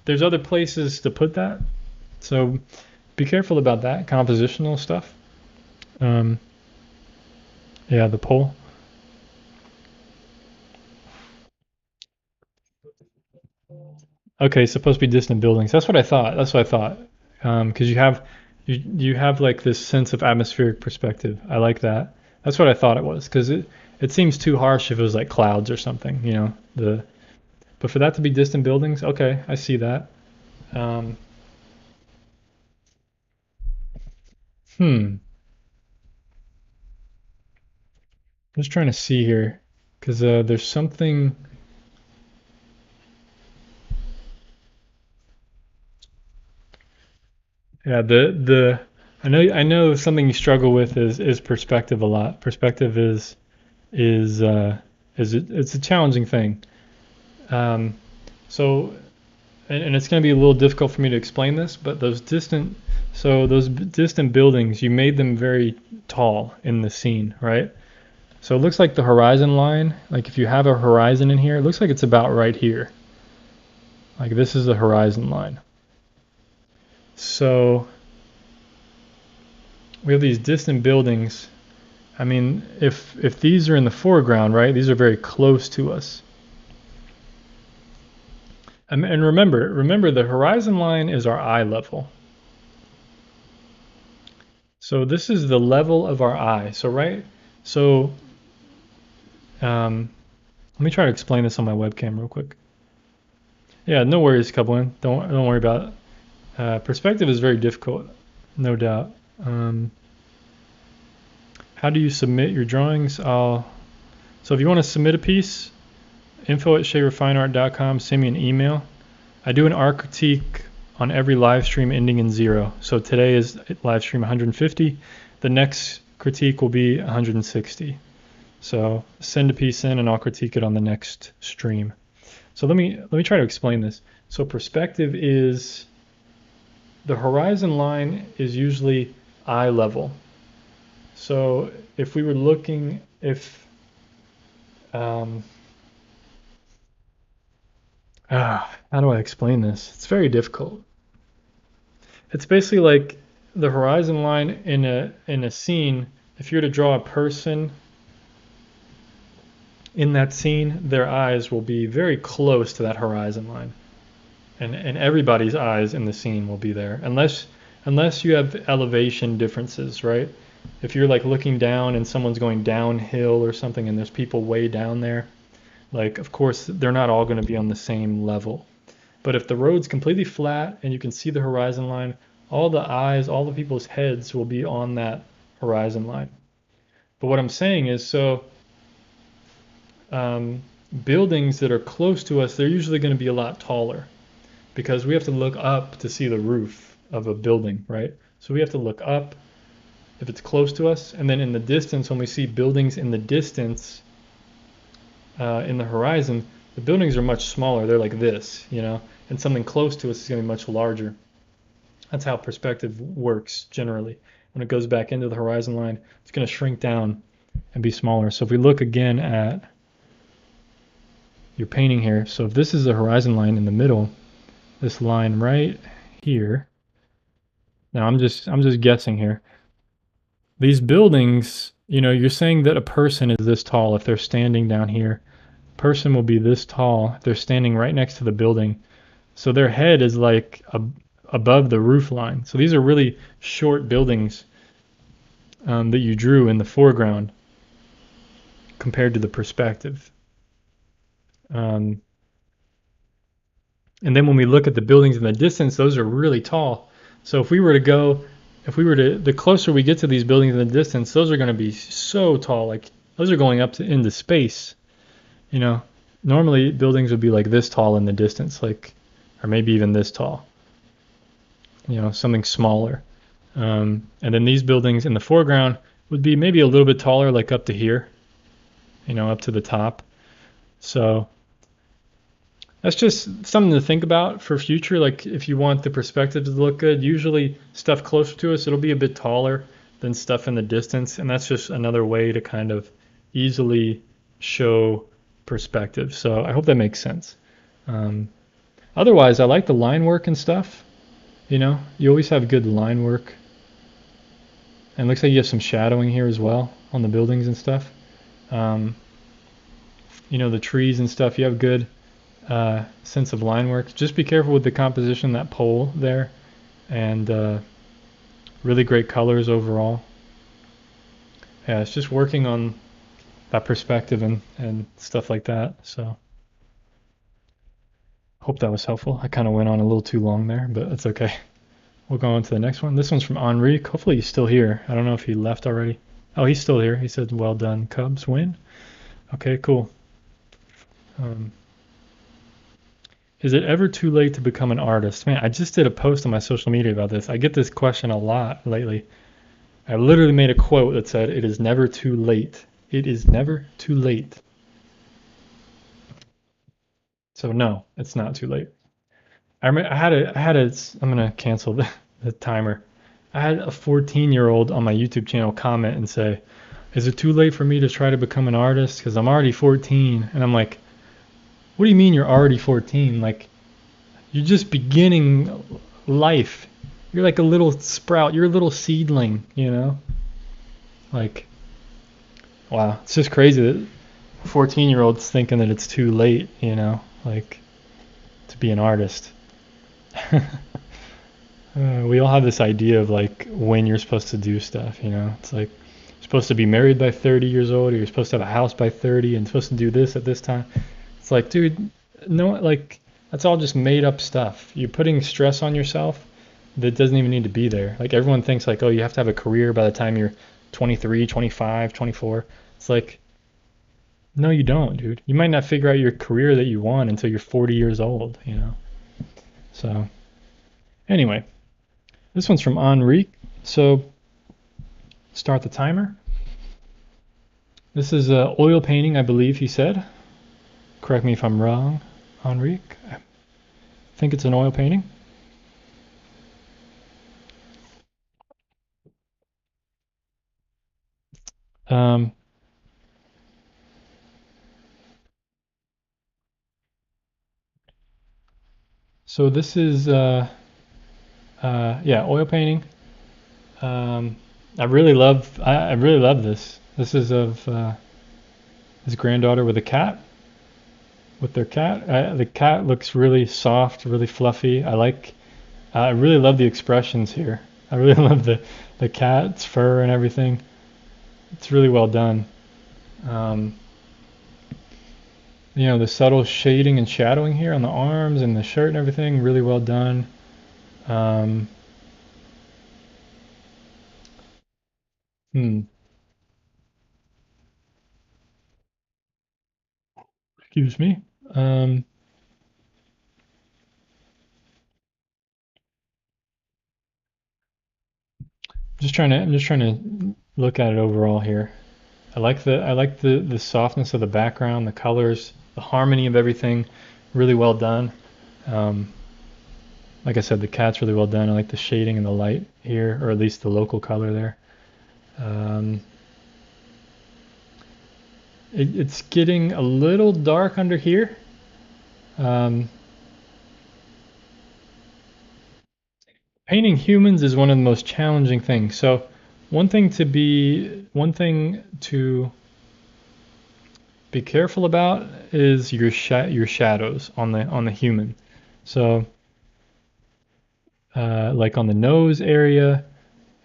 there's other places to put that. So be careful about that compositional stuff. Yeah, the pole. Okay, supposed to be distant buildings. That's what I thought. Because you have like this sense of atmospheric perspective. I like that. That's what I thought it was. Because it seems too harsh if it was like clouds or something. But for that to be distant buildings, okay, I see that. Um, I'm just trying to see here, because there's something. Yeah, I know something you struggle with is perspective a lot. Perspective is it's a challenging thing. Um, so and it's going to be a little difficult for me to explain this, but those distant buildings, you made them very tall in the scene, right? So it looks like the horizon line, like if you have a horizon in here, it looks like it's about right here. Like this is the horizon line. So we have these distant buildings. I mean, if these are in the foreground, right? These are very close to us. And remember the horizon line is our eye level. So this is the level of our eye. So let me try to explain this on my webcam real quick. Yeah, no worries, Kublin. Don't worry about it. Perspective is very difficult, no doubt. How do you submit your drawings? So if you want to submit a piece, info@shaverfineart.com, send me an email. I do an art critique on every live stream ending in 0. So today is live stream 150. The next critique will be 160. So send a piece in and I'll critique it on the next stream. So let me try to explain this. So perspective is, the horizon line is usually eye level. So if we were looking, how do I explain this? It's very difficult. It's basically like the horizon line in a scene. If you were to draw a person in that scene, their eyes will be very close to that horizon line, and everybody's eyes in the scene will be there, unless you have elevation differences, right? If you're like looking down and someone's going downhill or something, and there's people way down there, like of course they're not all going to be on the same level. But if the road's completely flat and you can see the horizon line, all the eyes, all the people's heads will be on that horizon line. But what I'm saying is, buildings that are close to us, they're usually going to be a lot taller, because we have to look up to see the roof of a building, right? So we have to look up if it's close to us, and then in the distance, when we see buildings in the distance, in the horizon, the buildings are much smaller. They're like this, and something close to us is going to be much larger. That's how perspective works generally. When it goes back into the horizon line, it's going to shrink down and be smaller. So if we look again at your painting here, so if this is the horizon line in the middle, this line right here, Now I'm just guessing here. These buildings, you know, you're saying that a person is this tall if they're standing down here. A person will be this tall if they're standing right next to the building. So their head is like above the roof line. So these are really short buildings that you drew in the foreground compared to the perspective. Um, and then when we look at the buildings in the distance, those are really tall. So if we were to go, if we were to, the closer we get to these buildings in the distance, those are going to be so tall. Like those are going up to into space. You know, normally buildings would be like this tall in the distance, like, or maybe even this tall. You know, something smaller. And then these buildings in the foreground would be maybe a little bit taller, like up to here. You know, up to the top. So that's just something to think about for future. Like if you want the perspective to look good, usually stuff closer to us, it'll be a bit taller than stuff in the distance. And that's just another way to kind of easily show perspective. So I hope that makes sense. Um, Otherwise, I like the line work and stuff. You know, you always have good line work. And it looks like you have some shadowing here as well on the buildings and stuff. Um, you know, the trees and stuff, you have good sense of line work. Just be careful with the composition, that pole there, and really great colors overall. Yeah, it's just working on that perspective and stuff like that. So hope that was helpful. I kind of went on a little too long there, but it's okay. We'll go on to the next one. This one's from Enrique. Hopefully he's still here. I don't know if he left already. Oh, he's still here. He said, "Well done, Cubs win." Okay, cool. Um, Is it ever too late to become an artist? Man, I just did a post on my social media about this. I get this question a lot lately. I literally made a quote that said, "It is never too late. It is never too late." So no, it's not too late. I'm gonna cancel the timer. I had a 14-year-old on my YouTube channel comment and say, "Is it too late for me to try to become an artist? Because I'm already 14." And I'm like, "What do you mean you're already 14? Like, you're just beginning life. You're like a little sprout. You're a little seedling, you know? Like, wow, it's just crazy that 14-year-olds thinking that it's too late, you know, like to be an artist." We all have this idea of like when you're supposed to do stuff, you know? It's like you're supposed to be married by 30 years old, or you're supposed to have a house by 30 and supposed to do this at this time. It's like, dude, no, like that's all just made up stuff. You're putting stress on yourself that doesn't even need to be there. Like everyone thinks like, oh, you have to have a career by the time you're 23, 25, 24. It's like, no, you don't, dude. You might not figure out your career that you want until you're 40 years old, you know? So anyway, this one's from Enrique. So start the timer. This is oil painting, I believe he said. Correct me if I'm wrong, Enrique. I think it's an oil painting. Um, so this is, yeah, oil painting. Um, I really love this. This is of his granddaughter with a cat, with their cat. The cat looks really soft, really fluffy. I really love the expressions here. I really love the cat's fur and everything. It's really well done. Um, you know, the subtle shading and shadowing here on the arms and the shirt and everything, really well done. Um, hmm, Excuse me. Um, I'm just trying to look at it overall here. I like the softness of the background, the colors, the harmony of everything, really well done. Um, like I said, the cat's really well done. I like the shading and the light here, or at least the local color there. Um, it's getting a little dark under here. Um, Painting humans is one of the most challenging things. So one thing to be careful about is your shadows on the human. So like on the nose area,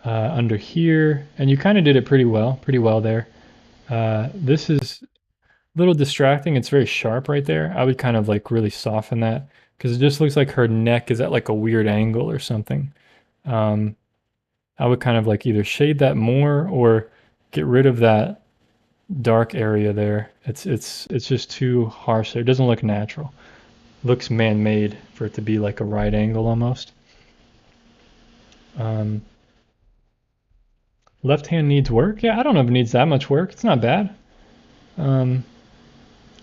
under here, and you kind of did it pretty well there. This is a little distracting. It's very sharp right there. I would kind of like really soften that because it just looks like her neck is at like a weird angle or something. Um, I would kind of like either shade that more or get rid of that dark area there. It's just too harsh there. It doesn't look natural. It looks man-made for it to be like a right angle almost. Um, Left hand needs work. Yeah, I don't know if it needs that much work. It's not bad. Um,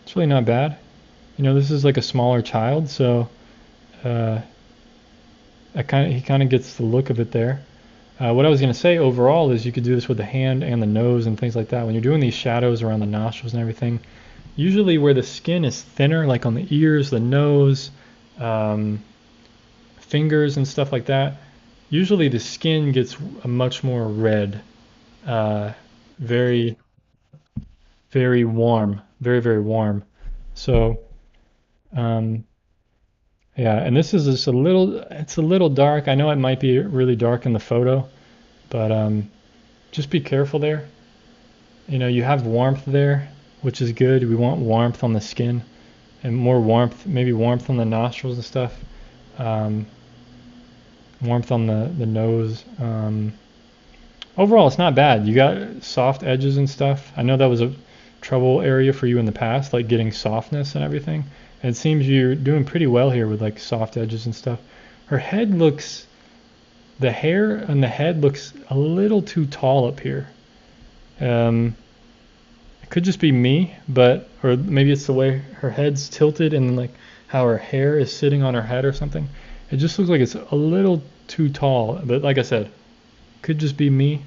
it's really not bad. You know, this is like a smaller child, so uh, he kind of gets the look of it there. What I was going to say overall is you could do this with the hand and the nose and things like that. When you're doing these shadows around the nostrils and everything, usually where the skin is thinner, like on the ears, the nose, um, fingers and stuff like that, usually the skin gets a much more red, uh, very, very warm, very warm. So, um, yeah, and this is just it's a little dark. I know it might be really dark in the photo, but just be careful there. You know, you have warmth there, which is good. We want warmth on the skin and more warmth, maybe warmth on the nostrils and stuff. Um, Warmth on the nose. Overall, it's not bad. You got soft edges and stuff. I know that was a trouble area for you in the past, like getting softness and everything. And it seems you're doing pretty well here with like soft edges and stuff. Her head looks, the hair on the head looks a little too tall up here. It could just be me, but, or maybe it's the way her head's tilted and like how her hair is sitting on her head or something. It just looks like it's a little too tall, but like I said, could just be me.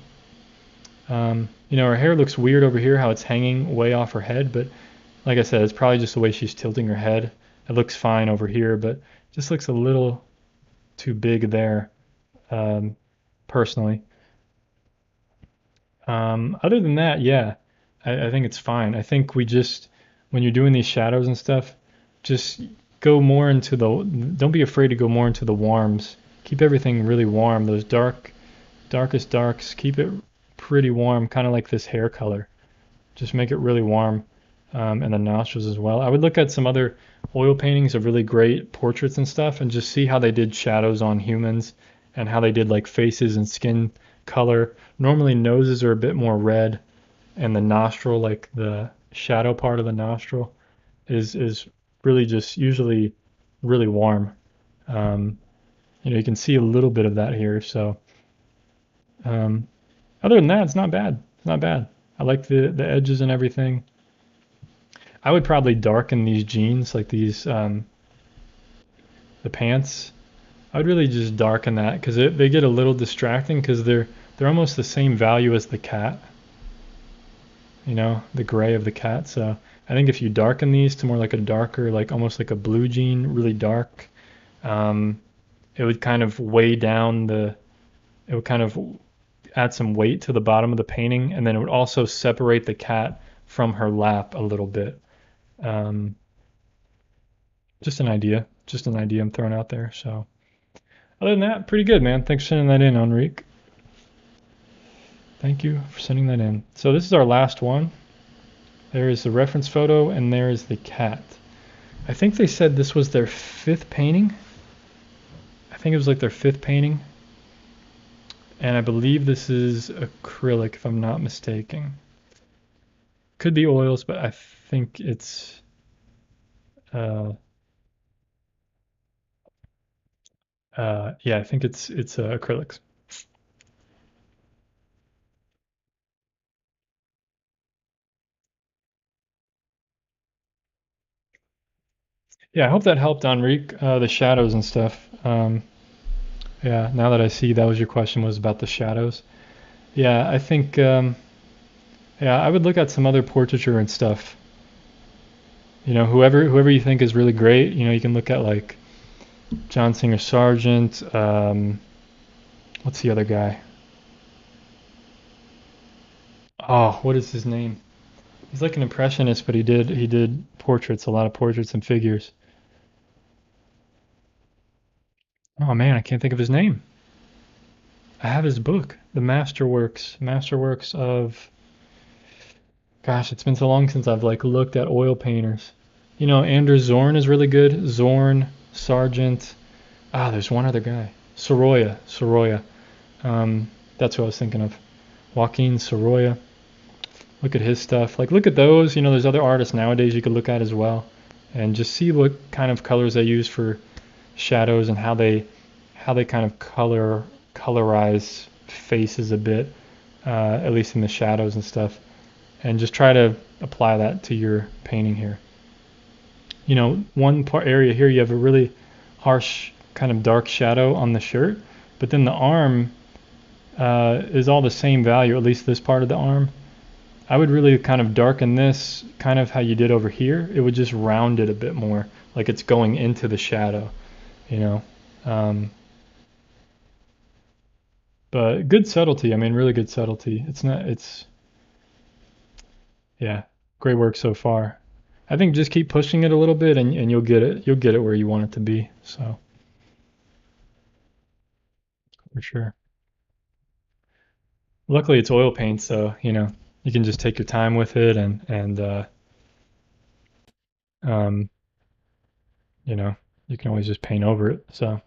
You know, her hair looks weird over here, how it's hanging way off her head, but like I said, it's probably just the way she's tilting her head. It looks fine over here, but just looks a little too big there, personally. Other than that, yeah, I think it's fine. I think we just, when you're doing these shadows and stuff, just go more into don't be afraid to go more into the warms. Keep everything really warm. Those darkest darks, keep it pretty warm, kind of like this hair color. Just make it really warm, and the nostrils as well. I would look at some other oil paintings of really great portraits and stuff and just see how they did shadows on humans and how they did like faces and skin color. Normally noses are a bit more red, and the nostril, like the shadow part of the nostril, is really just usually really warm. Um, you know, you can see a little bit of that here. So um, other than that, it's not bad. It's not bad. I like the edges and everything. I would probably darken these jeans, like these the pants. I would really just darken that because they get a little distracting because they're almost the same value as the cat. You know, the gray of the cat. So I think if you darken these to more like a darker, like almost like a blue jean, really dark, um, it would kind of weigh down it would kind of add some weight to the bottom of the painting, and then it would also separate the cat from her lap a little bit. Um, just an idea I'm throwing out there. So other than that, pretty good, man. Thanks for sending that in, Enrique. Thank you for sending that in. So this is our last one. There is the reference photo, and there is the cat. I think they said this was their fifth painting. I think it was like their fifth painting. And I believe this is acrylic, if I'm not mistaken. Could be oils, but I think it's yeah, I think it's acrylics. Yeah, I hope that helped, Enrique. The shadows and stuff. Yeah, now that I see that was your question was about the shadows. Yeah, I think yeah, I would look at some other portraiture and stuff. You know, whoever you think is really great. You know, you can look at like John Singer Sargent. What's the other guy? Oh, what is his name? He's like an impressionist, but he did portraits, a lot of portraits and figures. Oh man, I can't think of his name. I have his book, The Masterworks of. Gosh, it's been so long since I've like looked at oil painters. You know, Anders Zorn is really good. Zorn, Sargent. Ah, there's one other guy. Soroya. That's who I was thinking of. Joaquin Soroya. Look at his stuff. Like, look at those. You know, there's other artists nowadays you could look at as well, and just see what kind of colors they use for shadows and how they kind of colorize faces a bit, at least in the shadows and stuff, and just try to apply that to your painting here. You know, one part area here you have a really harsh kind of dark shadow on the shirt, but then the arm is all the same value, at least this part of the arm. I would really kind of darken this, kind of how you did over here. It would just round it a bit more, like it's going into the shadow, you know. Um, but good subtlety. I mean, really good subtlety. It's not. It's yeah, great work so far. I think just keep pushing it a little bit, and you'll get it. You'll get it where you want it to be. So for sure. Luckily, it's oil paint, so you know you can just take your time with it, and um, you know you can always just paint over it. So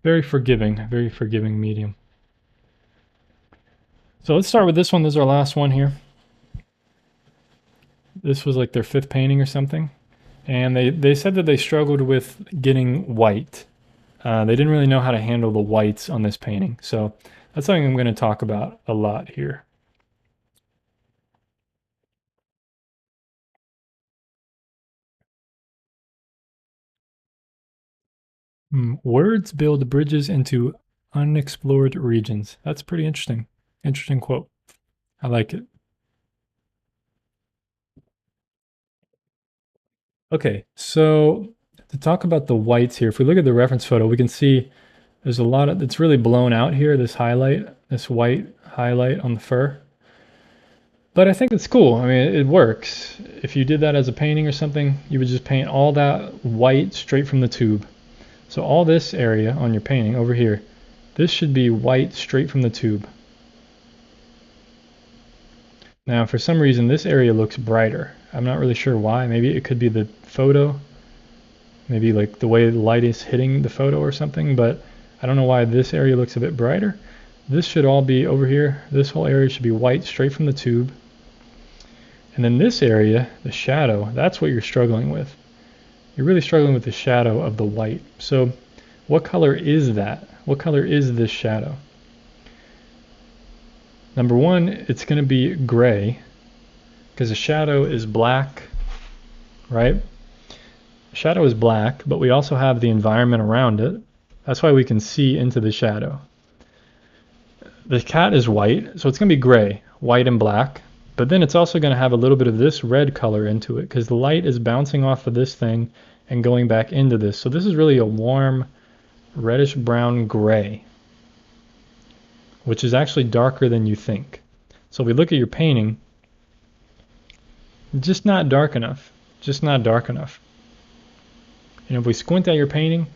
very forgiving medium. So let's start with this one. This is our last one here. This was like their fifth painting or something. And they said that they struggled with getting white. They didn't really know how to handle the whites on this painting. So that's something I'm going to talk about a lot here. Words build bridges into unexplored regions. That's pretty interesting. Interesting quote. I like it. Okay, so to talk about the whites here, if we look at the reference photo, we can see there's a lot of, it's really blown out here, this highlight, this white highlight on the fur. But I think it's cool. I mean, it works. If you did that as a painting or something, you would just paint all that white straight from the tube. So all this area on your painting over here, this should be white straight from the tube. Now, for some reason, this area looks brighter. I'm not really sure why. Maybe it could be the photo, maybe like the way the light is hitting the photo or something, but I don't know why this area looks a bit brighter. This should all be over here. This whole area should be white straight from the tube. And then this area, the shadow, that's what you're struggling with. You're really struggling with the shadow of the white. So what color is that? What color is this shadow? Number one, it's going to be gray because the shadow is black, right? Shadow is black, but we also have the environment around it. That's why we can see into the shadow. The cat is white, so it's going to be gray, white and black. But then it's also going to have a little bit of this red color into it because the light is bouncing off of this thing and going back into this. So this is really a warm reddish brown gray, which is actually darker than you think. So if we look at your painting, just not dark enough. Just not dark enough. And if we squint at your painting,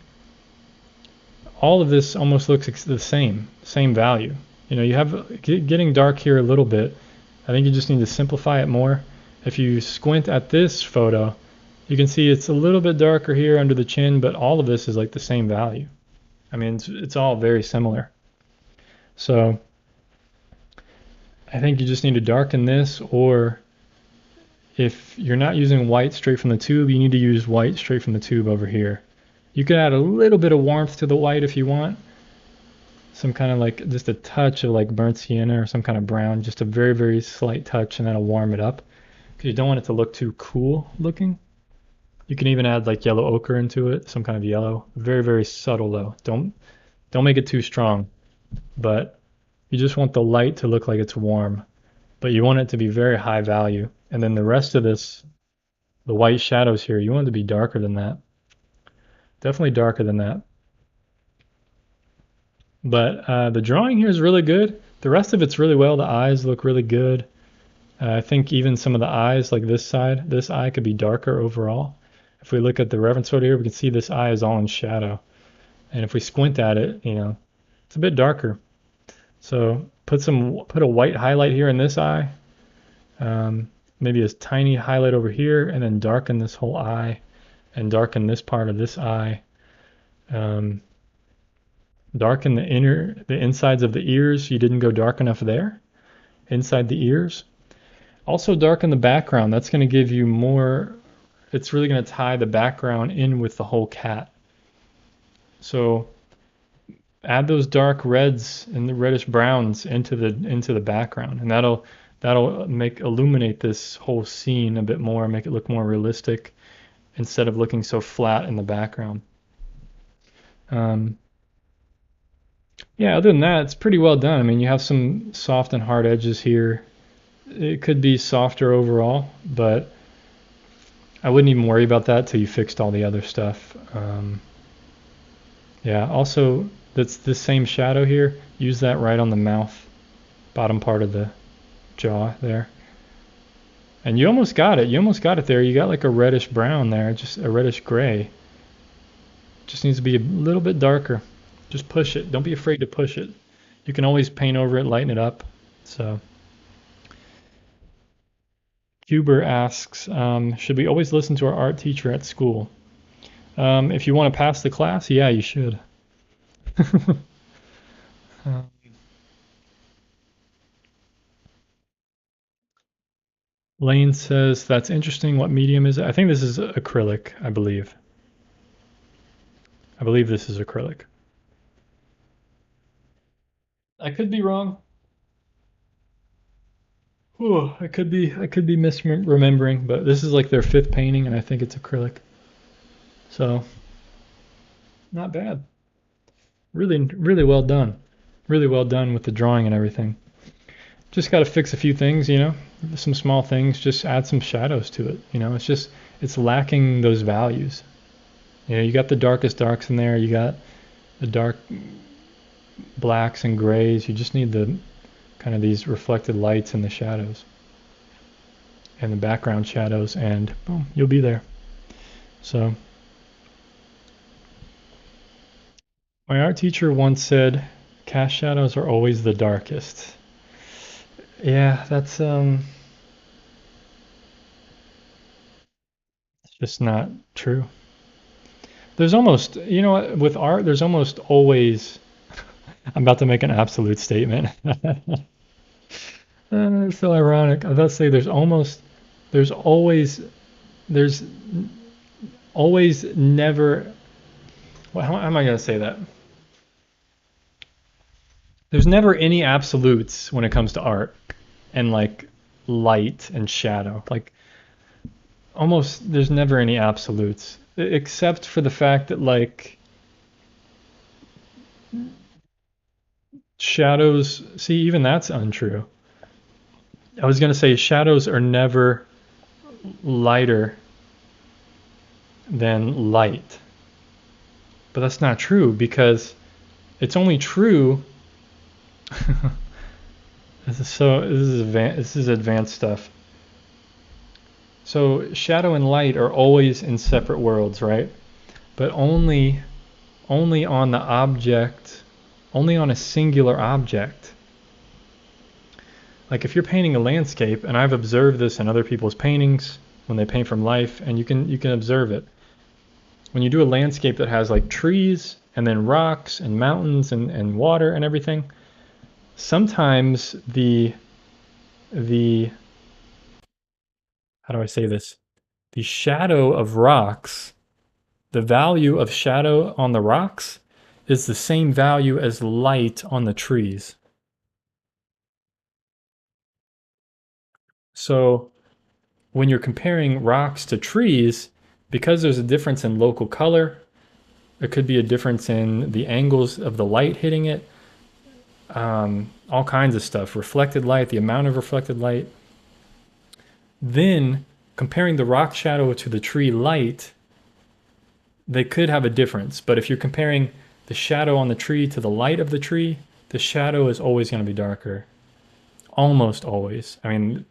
all of this almost looks the same value. You know, you have getting dark here a little bit. I think you just need to simplify it more. If you squint at this photo, you can see it's a little bit darker here under the chin, but all of this is like the same value. I mean, it's all very similar. So I think you just need to darken this, or if you're not using white straight from the tube, you need to use white straight from the tube over here. You could add a little bit of warmth to the white if you want. Some kind of like just a touch of like burnt sienna or some kind of brown, just a very, very slight touch, and that'll warm it up. Because you don't want it to look too cool looking. You can even add like yellow ochre into it, some kind of yellow. Very, very subtle though. Don't make it too strong. But you just want the light to look like it's warm. But you want it to be very high value. And then the rest of this, the white shadows here, you want it to be darker than that. Definitely darker than that. But the drawing here is really good. The rest of it's really well. The eyes look really good. I think even some of the eyes, like this side, this eye could be darker overall. If we look at the reference photo here, we can see this eye is all in shadow. And if we squint at it, it's a bit darker. So put a white highlight here in this eye, maybe a tiny highlight over here, and then darken this whole eye, and darken this part of this eye. Darken the insides of the ears. You didn't go dark enough there, inside the ears. Also darken the background. That's going to give you more. It's really going to tie the background in with the whole cat. So add those dark reds and the reddish browns into the background, and that'll illuminate this whole scene a bit more, make it look more realistic instead of looking so flat in the background. Yeah, other than that, it's pretty well done. I mean, you have some soft and hard edges here. It could be softer overall, but I wouldn't even worry about that till you fixed all the other stuff. Yeah, also, that's the same shadow here. Use that right on the mouth, bottom part of the jaw there. And you almost got it. You almost got it there. You got like a reddish brown there, just a reddish gray. Just needs to be a little bit darker. Just push it. Don't be afraid to push it. You can always paint over it, lighten it up. So, Huber asks, should we always listen to our art teacher at school? If you want to pass the class, yeah, you should. Lane says, that's interesting. What medium is it? I think this is acrylic, I believe. I believe this is acrylic. I could be wrong. Oh, I could be misremembering, but this is like their 5th painting, and I think it's acrylic. So, not bad. Really, really well done. Really well done with the drawing and everything. Just got to fix a few things, some small things. Just add some shadows to it. It's lacking those values. You got the darkest darks in there. You got the dark blacks and grays. You just need the kind of these reflected lights and the shadows and the background shadows, and boom, you'll be there. So my art teacher once said, cast shadows are always the darkest. Yeah, that's it's just not true. There's almost, with art, there's almost always, I'm about to make an absolute statement. It's so ironic. I was about to say there's always never, well, how am I going to say that? There's never any absolutes when it comes to art and like light and shadow. Like almost there's never any absolutes except for the fact that like shadows, see, even that's untrue. I was going to say shadows are never lighter than light. But that's not true because it's only true. This is advanced stuff. So shadow and light are always in separate worlds, right? But only on the object, only on a singular object. Like if you're painting a landscape, and I've observed this in other people's paintings when they paint from life, and you can observe it. When you do a landscape that has like trees and then rocks and mountains and water and everything, sometimes the how do I say this? The shadow of rocks, the value of shadow on the rocks is the same value as light on the trees. So when you're comparing rocks to trees, because there's a difference in local color, there could be a difference in the angles of the light hitting it, all kinds of stuff, reflected light, the amount of reflected light. Then comparing the rock shadow to the tree light, they could have a difference. But if you're comparing the shadow on the tree to the light of the tree, the shadow is always going to be darker. Almost always. I mean,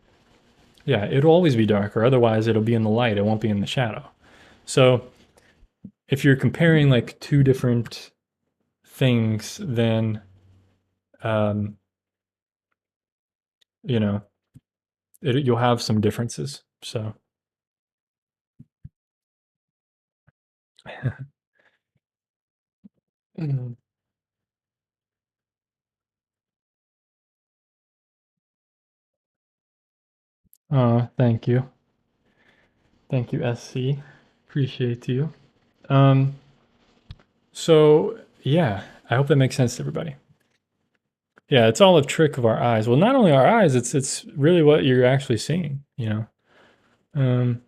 yeah, it'll always be darker. Otherwise, it'll be in the light. It won't be in the shadow. So if you're comparing like two different things, then, you know, you'll have some differences. So. Thank you. Thank you, SC. Appreciate you. Um, so yeah, I hope that makes sense to everybody. Yeah, it's all a trick of our eyes. Well, not only our eyes, it's really what you're actually seeing, you know.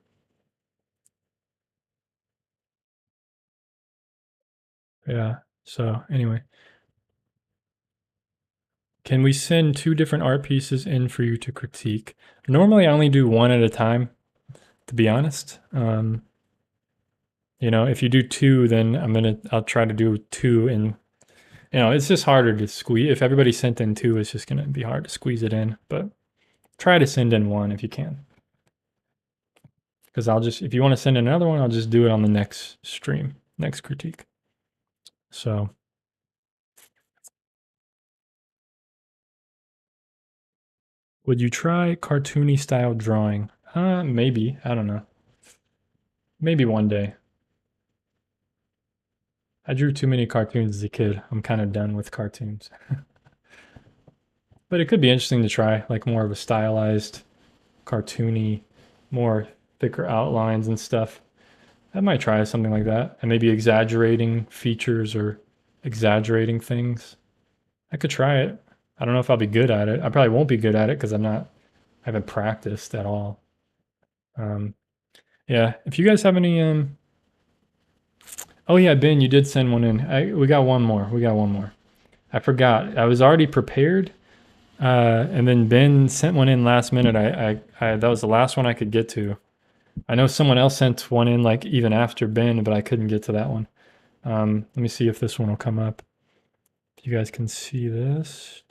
Yeah. So anyway, can we send two different art pieces in for you to critique? Normally, I only do one at a time, to be honest. You know, if you do two, then I'll try to do two in. You know, it's just harder to squeeze. If everybody sent in two, it's just gonna be hard to squeeze it in. But try to send in one if you can. Because if you want to send in another one, I'll just do it on the next stream, next critique. So. Would you try cartoony style drawing? Maybe. I don't know. Maybe one day. I drew too many cartoons as a kid. I'm kind of done with cartoons. But it could be interesting to try, like more of a stylized, cartoony, more thicker outlines and stuff. I might try something like that. And maybe exaggerating features or exaggerating things. I could try it. I don't know if I'll be good at it. I probably won't be good at it because I haven't practiced at all. Yeah, if you guys have any oh yeah, Ben, you did send one in. We got one more. We got one more. I forgot. I was already prepared, and then Ben sent one in last minute. That was the last one I could get to. I know someone else sent one in like even after Ben, but I couldn't get to that one. Let me see if this one will come up. If you guys can see this.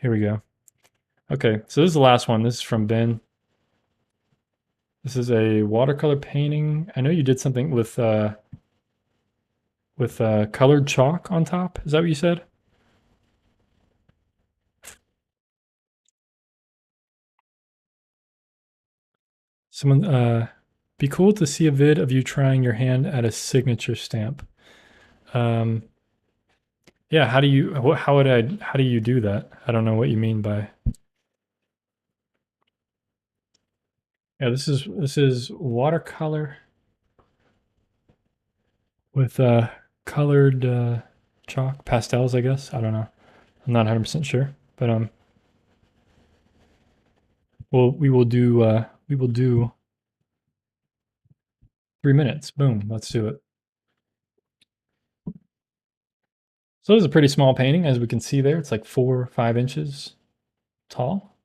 Here we go. Okay, so this is the last one. This is from Ben. This is a watercolor painting. I know you did something with colored chalk on top. Is that what you said? Someone, be cool to see a vid of you trying your hand at a signature stamp. Um, yeah, how do you do that? I don't know what you mean by. Yeah, this is watercolor with colored chalk pastels, I guess. I don't know. I'm not 100% sure, but we will do 3 minutes. Boom, let's do it. So this is a pretty small painting, as we can see there. It's like 4 or 5 inches tall.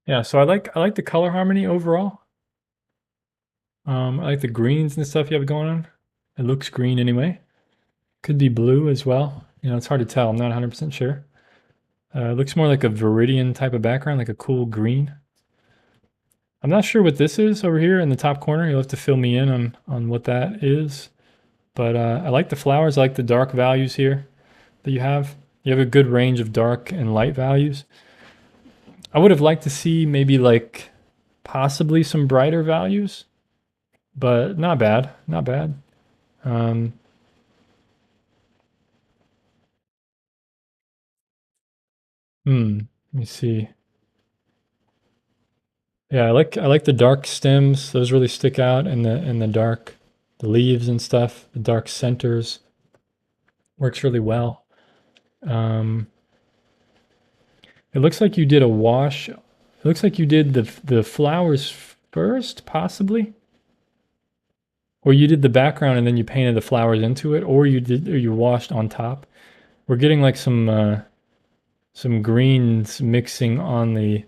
Yeah, so I like the color harmony overall. I like the greens and stuff you have going on. It looks green anyway. Could be blue as well. You know, it's hard to tell. I'm not 100% sure. It looks more like a Viridian type of background, like a cool green. I'm not sure what this is over here in the top corner. You'll have to fill me in on what that is. But I like the flowers. I like the dark values here that you have. You have a good range of dark and light values. I would have liked to see maybe like possibly some brighter values, but not bad, not bad. Let me see. Yeah, I like the dark stems. Those really stick out, and the leaves and stuff. The dark centers works really well. It looks like you did a wash. It looks like you did the flowers first, possibly, or you did the background and then you painted the flowers into it, or you washed on top. We're getting like some greens mixing on the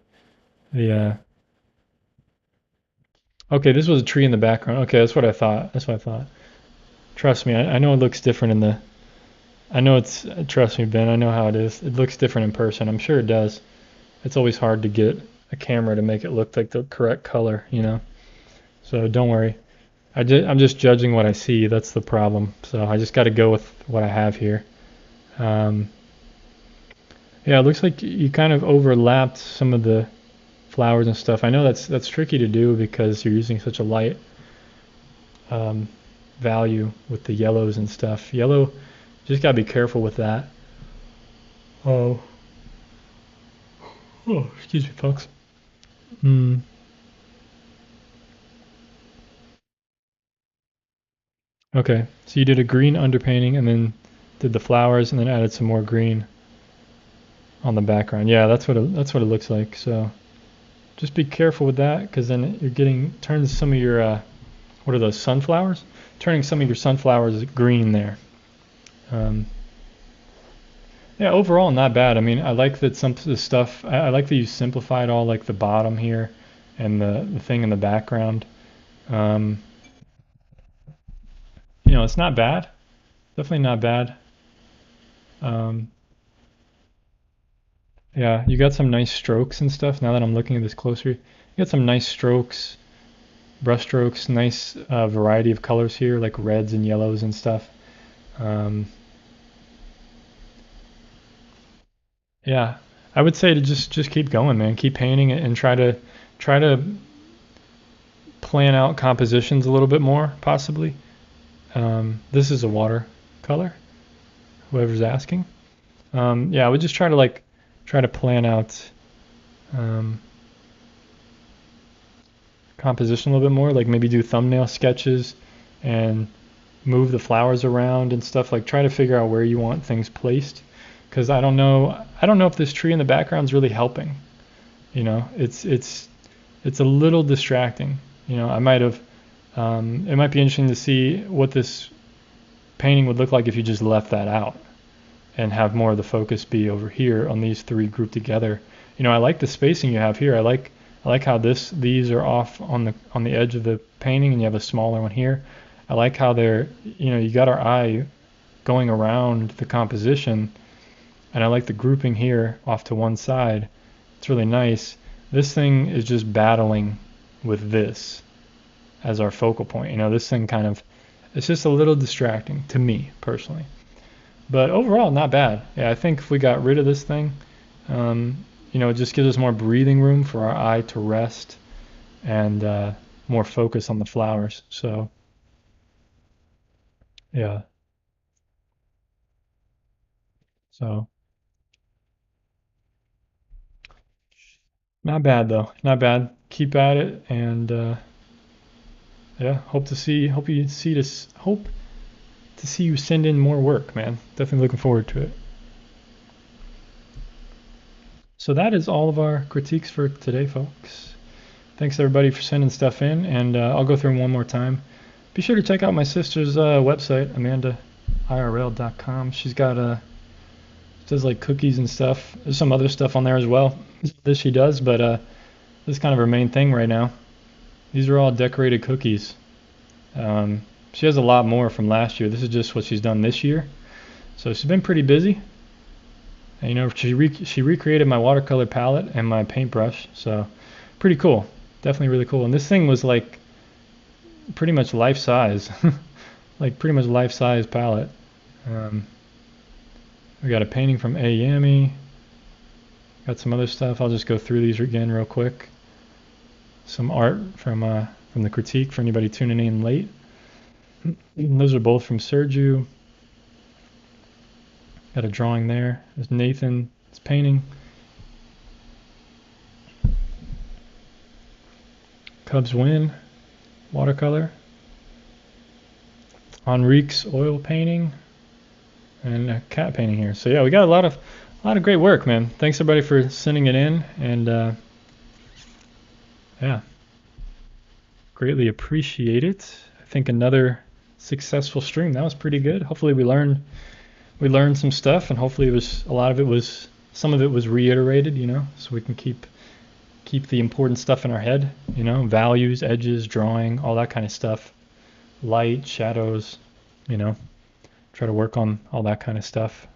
okay, this was a tree in the background. Okay, that's what I thought. That's what I thought. Trust me, I know it looks different in the I know it's trust me, Ben, I know how it is. It looks different in person. I'm sure it does. It's always hard to get a camera to make it look like the correct color, you know. So don't worry. I'm just judging what I see. That's the problem. So I just got to go with what I have here. Um, yeah, it looks like you kind of overlapped some of the flowers and stuff. I know that's tricky to do because you're using such a light um, value with the yellows and stuff. Yellow, just gotta be careful with that. Oh, oh, excuse me, folks. Hmm. Okay, so you did a green underpainting and then did the flowers and then added some more green on the background. Yeah, that's what it looks like. So just be careful with that because then you're getting turns some of your what are those sunflowers? Turning some of your sunflowers green there. Um, yeah, overall not bad. I mean, I like that some of the stuff. I like that you simplified all like the bottom here and the thing in the background. Um, it's not bad. Definitely not bad. Um, yeah, you got some nice strokes and stuff. Now that I'm looking at this closer, you got some nice strokes, brush strokes, nice variety of colors here, like reds and yellows and stuff. Um, yeah, I would say to just keep going, man. Keep painting it and try to plan out compositions a little bit more, possibly. This is a watercolor. Whoever's asking. Yeah, I would just try to plan out um, composition a little bit more. Like maybe do thumbnail sketches and move the flowers around and stuff. Like try to figure out where you want things placed. Because I don't know if this tree in the background is really helping. It's a little distracting. I might have. It might be interesting to see what this painting would look like if you just left that out and have more of the focus be over here on these three grouped together. I like the spacing you have here. I like how these are off on the edge of the painting and you have a smaller one here. I like how you got our eye going around the composition, and I like the grouping here off to one side. It's really nice. This thing is just battling with this as our focal point. This thing it's just a little distracting to me personally. But overall, not bad. Yeah, I think if we got rid of this thing, it just gives us more breathing room for our eye to rest and more focus on the flowers. So, yeah. So, not bad though. Not bad. Keep at it, and yeah, hope to see you send in more work, man. Definitely looking forward to it. So that is all of our critiques for today, folks. Thanks everybody for sending stuff in, and I'll go through them one more time. Be sure to check out my sister's website, amandairl.com. She's got does like cookies and stuff. There's some other stuff on there as well. This she does, but this is kind of her main thing right now. These are all decorated cookies. She has a lot more from last year. This is just what she's done this year. So she's been pretty busy. And, she recreated my watercolor palette and my paintbrush. So pretty cool. Definitely really cool. And this thing was like pretty much life size. Like pretty much life size palette. We got a painting from A. Yami. Got some other stuff. I'll just go through these again real quick. Some art from the critique for anybody tuning in late. Those are both from Sergio. Got a drawing there. There's Nathan. It's painting. Cubs win. Watercolor. Enrique's oil painting. And a cat painting here. So yeah, we got a lot of great work, man. Thanks everybody for sending it in, and yeah, greatly appreciate it. I think another successful stream. That was pretty good. Hopefully we learned some stuff, and hopefully some of it was reiterated, so we can keep the important stuff in our head, values, edges, drawing, all that kind of stuff, light, shadows, try to work on all that kind of stuff.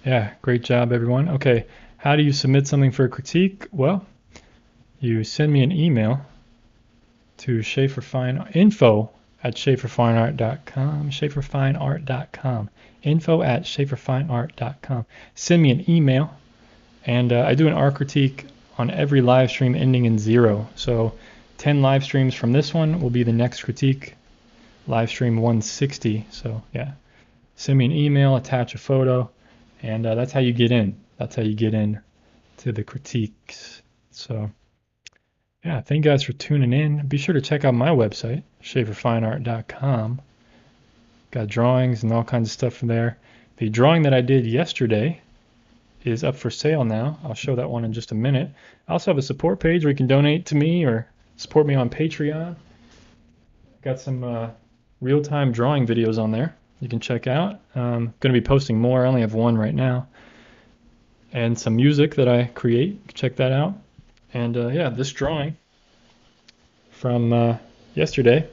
Yeah, great job, everyone. Okay, how do you submit something for a critique? Well, you send me an email to info@schaeferfineart.com, schaeferfineart.com, info@schaeferfineart.com. Send me an email, and I do an art critique on every live stream ending in 0. So 10 live streams from this one will be the next critique, live stream 160. So yeah, send me an email, attach a photo, and that's how you get in. That's how you get in to the critiques. So yeah, thank you guys for tuning in. Be sure to check out my website, schaeferfineart.com. Got drawings and all kinds of stuff from there. The drawing that I did yesterday is up for sale now. I'll show that one in just a minute. I also have a support page where you can donate to me or support me on Patreon. Got some real-time drawing videos on there you can check out. I'm going to be posting more. I only have one right now. And some music that I create. Check that out. And yeah, this drawing from yesterday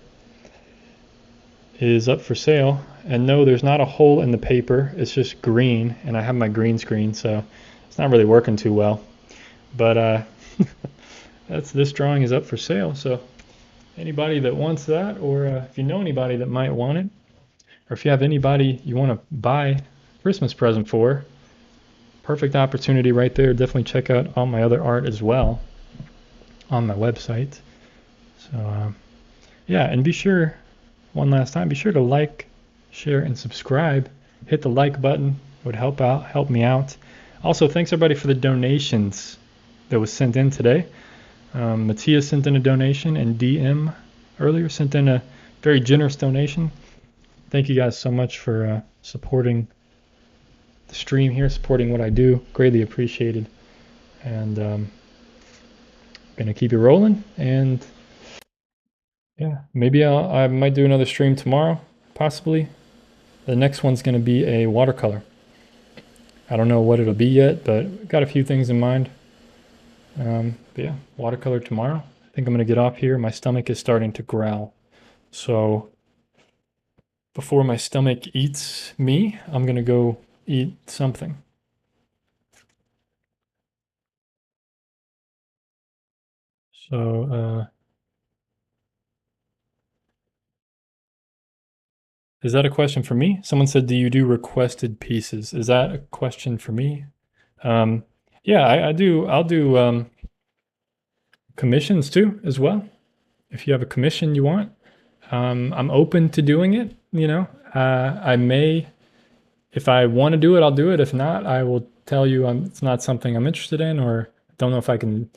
is up for sale. And no, there's not a hole in the paper. It's just green, and I have my green screen, so it's not really working too well. But this drawing is up for sale. So anybody that wants that, or if you know anybody that might want it, or if you have anybody you want to buy a Christmas present for, perfect opportunity right there. Definitely check out all my other art as well on my website. So yeah, and be sure, one last time, be sure to like, share, and subscribe. Hit the like button. It would help me out. Also, thanks everybody for the donations that was sent in today. Matthias sent in a donation, and DM earlier sent in a very generous donation. Thank you guys so much for supporting the stream here, supporting what I do. Greatly appreciated. And gonna keep it rolling, and yeah, maybe I might do another stream tomorrow, possibly. The next one's gonna be a watercolor. I don't know what it'll be yet, but got a few things in mind. But yeah, watercolor tomorrow. I think I'm gonna get off here. My stomach is starting to growl, so before my stomach eats me, I'm gonna go eat something. So is that a question for me? Someone said, do you do requested pieces? Is that a question for me? Yeah, I do. I'll do commissions too as well. If you have a commission you want, I'm open to doing it. I may, if I want to do it, I'll do it. If not, I will tell you it's not something I'm interested in, or don't know if I can,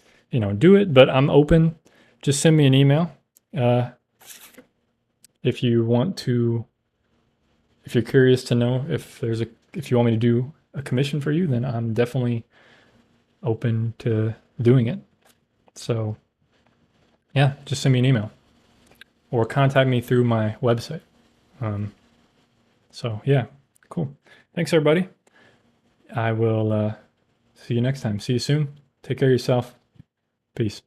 do it. But I'm open. Just send me an email if you want to. If you're curious to know if you want me to do a commission for you, then I'm definitely open to doing it. So yeah, just send me an email or contact me through my website. So yeah, cool. Thanks everybody. I will see you next time. See you soon. Take care of yourself. Peace.